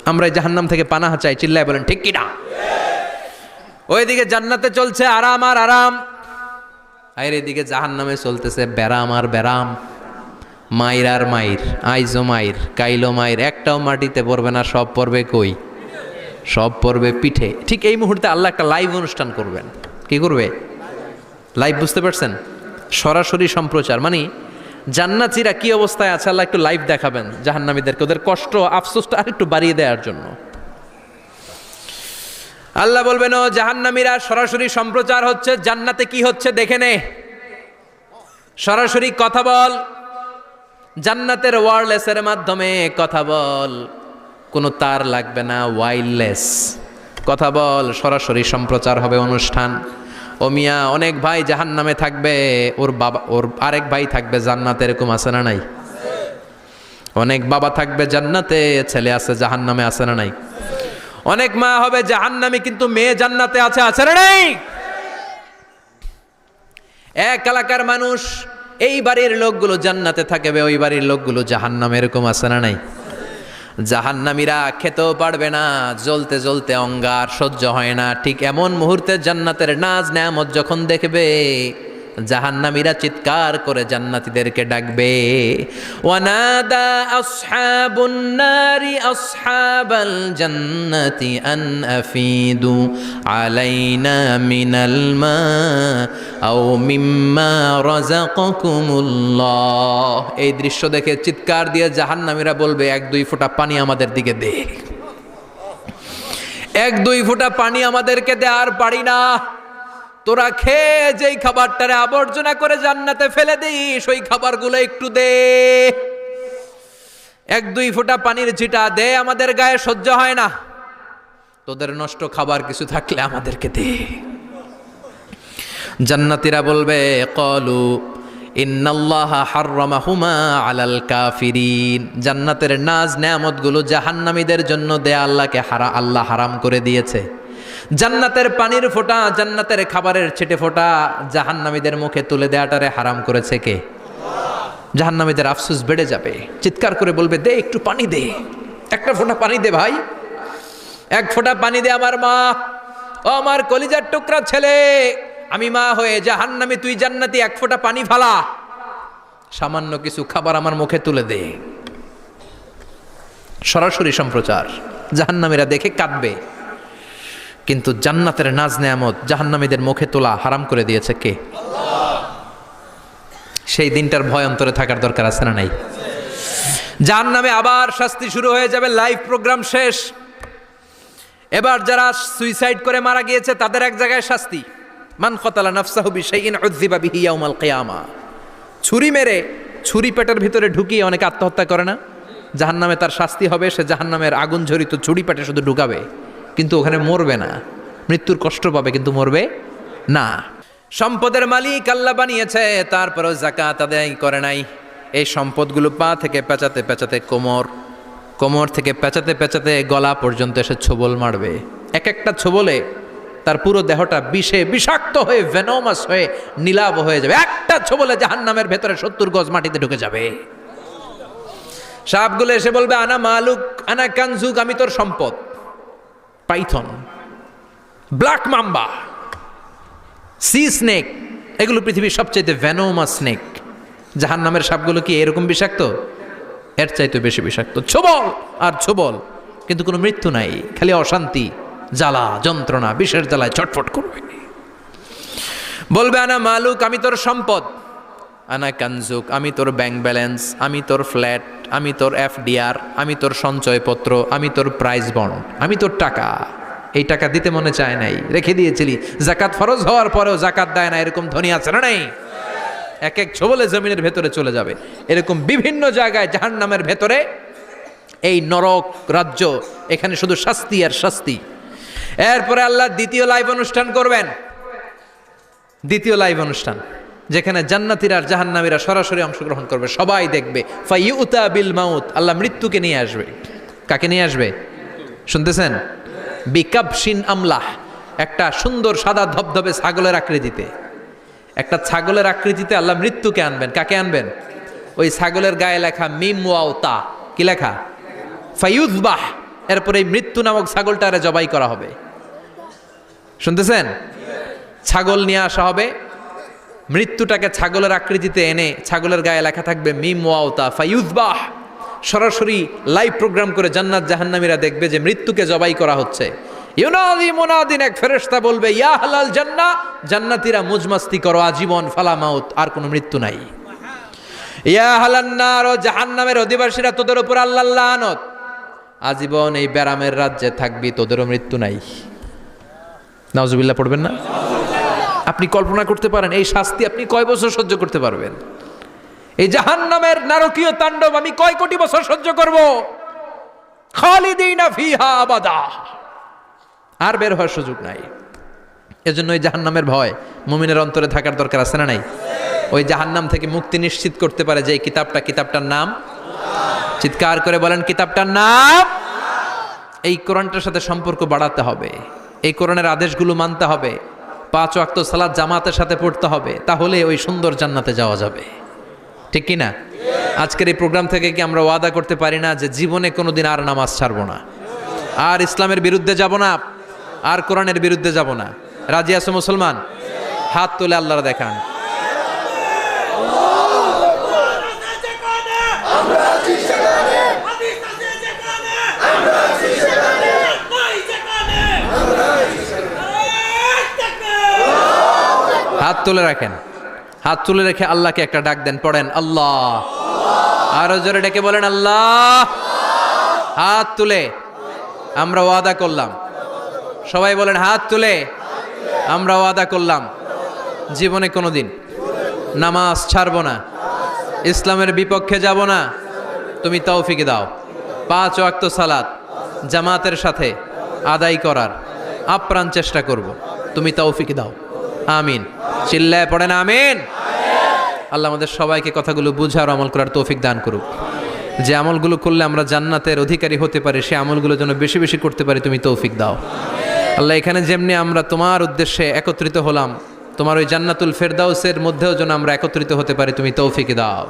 আমরা এই জাহান্নাম থেকে পানাহা চাই। চিল্লায় বলেন ঠিক কিনা? ওইদিকে জান্নাতে চলছে আরাম আর আরাম, আর এদিকে জাহান্নামে চলতেছে ব্যারাম আর ব্যারাম, মাইর আর মাইর, আইজো মাইর, কাইলো মাইর। একটাও মাটিতে পড়বে না, সব পড়বে কই? সব পড়বে পিঠে। ঠিক এই মুহূর্তে আল্লাহ একটা লাইভ অনুষ্ঠান করবেন। কি করবে? লাইভ, বুঝতে পারছেন? সরাসরি সম্প্রচার, মানে জান্নাতীরা কি অবস্থায় আছে আল্লাহ একটু লাইভ দেখাবেন জাহান্নামীদেরকে, ওদের কষ্ট আফসোসটা আর একটু বাড়িয়ে দেওয়ার জন্য। আল্লাহ বলবেন, ও জাহান্নামীরা, সরাসরি সম্প্রচার হচ্ছে, জান্নাতে কি হচ্ছে দেখে নে, সরাসরি কথা বল, জান্নাতের ওয়্যারলেসের মাধ্যমে কথা বল, কোনো তার লাগবে না, ওয়্যারলেস কথা বল, সরাসরি সম্প্রচার হবে অনুষ্ঠান। ও মিয়া, অনেক ভাই জাহান্নামে থাকবে, ওর আরেক ভাই থাকবে জান্নাতে, এরকম আছে না নাই? অনেক বাবা থাকবে জান্নাতে, ছেলে আছে জাহান্নামে, আছে না নাই? অনেক মা হবে জাহান্নামী কিন্তু মেয়ে জান্নাতে আছে, আছে না নাই? এক এলাকার মানুষ, এই বাড়ির লোকগুলো জান্নাতে থাকবে, ওই বাড়ির লোকগুলো জাহান্নামে, এরকম আছে না নাই? জাহান্নামীরা খেতেও পারবে না, জ্বলতে জ্বলতে অঙ্গার সহ্য হয় না। ঠিক এমন মুহূর্তে জান্নাতের নাজ নেয়ামত যখন দেখবে, জাহান্নামীরা চিৎকার করে জান্নাতীদেরকে ডাকবে, ওয়ানাদা আসহাবুন নারি আসহাবাল জান্নাতি আন আফিদু আলাইনা মিনাল মা আও মিম্মা রাযাকাকুমুল্লাহ। এই দৃশ্য দেখে চিৎকার দিয়ে জাহান্নামীরা বলবে, 1-2 ফোঁটা পানি আমাদের দিকে দে, 1-2 ফোঁটা পানি আমাদেরকে দে, আর পারি না। তোরা খেয়ে যেই খাবারটারে আবর্জনা করে জান্নাতে ফেলে দিস, ওই খাবারগুলো একটু দে, 1-2 ফোঁটা পানির ছিটা দে, আমাদের গায়ে সহ্য হয় না। তোদের নষ্ট খাবার কিছু থাকলে আমাদেরকে দে। জান্নাতীরা বলবে কলু ইন্নাল্লাহা হাররামাহুমা আলাল কাফিরিন, জান্নাতের নাজ নেয়ামতগুলো জাহান্নামীদের জন্য দেয়া আল্লাহ হারাম করে দিয়েছে। জান্নাতের পানির ফোঁটা, জান্নাতের খাবারের ছিটে ফোঁটা জাহান্নামীদের মুখে তুলে দেয়াটারে হারাম করেছে কে? জাহান্নামীদের আফসোস বেড়ে যাবে, চিৎকার করে বলবে দে একটু পানি দে, একটা ফোঁটা পানি দে ভাই, এক ফোঁটা পানি দে আমার মা, ও আমার কলিজার টুকরা ছেলে, আমি মা হয়ে জাহান্নামী, তুই জান্নাতি, এক ফোঁটা পানি ফালা, সামান্য কিছু খাবার আমার মুখে তুলে দে। সরাসরি সম্প্রচার, জাহান্নামীরা দেখে কাঁদবে। কিন্তু জান্নাতের নাজ নেয়ামত জাহান্নামীদের মুখে তোলা হারাম করে দিয়েছে কে? সেই দিনটার ভয় অন্তরে থাকার দরকার আছে না নাই? জাহান্নামে আবার শাস্তি শুরু হয়ে যাবে, লাইভ প্রোগ্রাম শেষ। এবার যারা সুইসাইড করে মারা গিয়েছে তাদের এক জায়গায় শাস্তি, মান কতালা নাফসাহু বিশাইইন উযযিবা বিহি ইয়াউমাল কিয়ামা। ছুরি মেরে ছুরি পেটের ভিতরে ঢুকিয়ে অনেকে আত্মহত্যা করে না? জাহান্নামে তার শাস্তি হবে, সে জাহান্নামের আগুন ঝরিত ছুরি পেটে শুধু ঢুকাবে, কিন্তু ওখানে মরবে না, মৃত্যুর কষ্ট পাবে কিন্তু মরবে না। সম্পদের মালিক আল্লাহ বানিয়েছে, তারপরেও যাকাত আদায় করে নাই। এই সম্পদগুলো পা থেকে পেঁচাতে পেঁচাতে কোমর থেকে পেঁচাতে পেঁচাতে গলা পর্যন্ত এসে ছোবল মারবে। এক একটা ছোবলে তার পুরো দেহটা বিষে বিষাক্ত হয়ে ভেনোমাস হয়ে নীলাভ হয়ে যাবে। একটা ছোবলে জাহান্নামের ভেতরে 70 গজ মাটিতে ঢুকে যাবে। সাপগুলো এসে বলবে আনা মালুক আনা কানজুক, আমি তোর সম্পদ। Python, black mamba, C snake, এগুলো পৃথিবীর সবচাইতে ভেনোমাস স্নেক। জাহান্নামের সাপগুলো কি এরকম বিষাক্ত? এর চাইতে বেশি বিষাক্ত। ছোবল আর ছোবল, কিন্তু কোনো মৃত্যু নাই, খালি অশান্তি, জ্বালা যন্ত্রণা, বিষের জ্বালায় ছটফট করবে। বলবে আনা মালুক, আমি তোর সম্পদ। আনা কানজুক, আমি তোর ব্যাংক ব্যালেন্স, আমি তোর ফ্ল্যাট, আমি তোর এফডিআর, আমি তোর সঞ্চয়পত্র, আমি তোর প্রাইজ বন্ড, আমি তোর টাকা। এই টাকা দিতে মনে চায় নাই, রেখে দিয়েছিলি, জাকাত ফরজ হওয়ার পরেও জাকাত দেয় না, এরকম ধনী আছে না নাই? এক এক ছোবলে জমিনের ভেতরে চলে যাবে। এরকম বিভিন্ন জায়গায় জাহান্নামের ভেতরে এই নরক রাজ্য, এখানে শুধু শাস্তি আর শাস্তি। এরপরে আল্লাহ দ্বিতীয় লাইভ অনুষ্ঠান করবেন, দ্বিতীয় লাইভ অনুষ্ঠান, যেখানে জান্নাতীরা আর জাহান্নামীরা সরাসরি অংশগ্রহণ করবে, সবাই দেখবে। ফাইউতা বিল মাউত, আল্লাহ মৃত্যুকে নিয়ে আসবে। কাকে নিয়ে আসবে শুনতেছেন? বিকাবশিন আমলাহ, একটা সুন্দর সাদা ধবধবে ছাগলের আকৃতিতে, একটা ছাগলের আকৃতিতে আল্লাহ মৃত্যুকে আনবেন। কাকে আনবেন? ওই ছাগলের গায়ে লেখা মিম ওয়াও তা, কি লেখা? ফায়ুযবাহ। এরপরে এই মৃত্যু নামক ছাগলটারে জবাই করা হবে। শুনতেছেন? ছাগল নিয়ে আসা হবে, মৃত্যুটাকে ছাগলের আকৃতিতে এনে ছাগলের গায়ে লেখা থাকবে মিম ওয়াও তা ফায়ুযবাহ। সরাসরি লাইভ প্রোগ্রাম করে জান্নাত জাহান্নামীরা দেখবে যে মৃত্যুকে জবাই করা হচ্ছে। ইউনাদি মুনাদিন, এক ফেরেশতা বলবে ইয়া আহলাল জান্নাহ, জান্নাতীরা মুজমাস্তি করো আজীবন, ফালা মাউত, আর কোনো মৃত্যু নাই। ইয়া আহলান নার, জাহান্নামের অধিবাসীরা, তোদের উপর আল্লাহর লানত, আজীবন এই ব্যারামের রাজ্যে থাকবি, তোদেরও মৃত্যু নাই। নাউজুবিল্লাহ পড়বেন না? আপনি কল্পনা করতে পারেন এই শাস্তি আপনি কয় বছর সহ্য করতে পারবেন? এই জাহান্নামের নারকীয় তাণ্ডব আমি কয় কোটি বছর সহ্য করব? খালিদিনা ফিহা আবাদা, আর বের হওয়ার সুযোগ নাই। এজন্য ওই জাহান্নামের ভয় মুমিনের অন্তরে থাকার দরকার আছে না নাই? ওই জাহান্নাম থেকে মুক্তি নিশ্চিত করতে পারে যে কিতাবটার নাম, চিৎকার করে বলেন কিতাবটার নাম। এই কোরআনটার সাথে সম্পর্ক বাড়াতে হবে, এই কোরআনের আদেশগুলো মানতে হবে, 5 ওয়াক্ত সালাত জামাতের সাথে পড়তে হবে, তাহলে ওই সুন্দর জান্নাতে যাওয়া যাবে। ঠিক কি না? আজকের এই প্রোগ্রাম থেকে কি আমরা ওয়াদা করতে পারি না যে জীবনে কোনোদিন আর নামাজ ছাড়বো না, আর ইসলামের বিরুদ্ধে যাব না, আর কোরআনের বিরুদ্ধে যাব না? রাজি আছো মুসলমান? হাত তুলে আল্লাহর দেখান। হাত তুলে রাখেন, হাত তুলে রেখে আল্লাহকে একটা ডাক দেন, পড়েন আল্লাহ। আরো জোরে ডেকে বলেন আল্লাহ। হাত তুলে আমরা ওয়াদা করলাম, সবাই বলেন হাত তুলে আমরা ওয়াদা করলাম জীবনে কোনোদিন নামাজ ছাড়বো না, ইসলামের বিপক্ষে যাব না। তুমি তৌফিক দাও, 5 ওয়াক্ত সালাত জামাতের সাথে আদায় করার আপ্রাণ চেষ্টা করব, তুমি তৌফিক দাও। আমিন। চিল্লায় পড়েন আমিন। আল্লাহ আমাদের সবাইকে কথাগুলো বুঝার আমল করার তৌফিক দান করুক। যে আমলগুলো করলে আমরা জান্নাতের অধিকারী হতে পারি, সে আমলগুলো যেন বেশি বেশি করতে পারি, তুমি তৌফিক দাও আল্লাহ। এখানে যেমনি আমরা তোমার উদ্দেশ্যে একত্রিত হলাম, তোমার ওই জান্নাতুল ফেরদাউসের মধ্যেও যেন আমরা একত্রিত হতে পারি, তুমি তৌফিক দাও।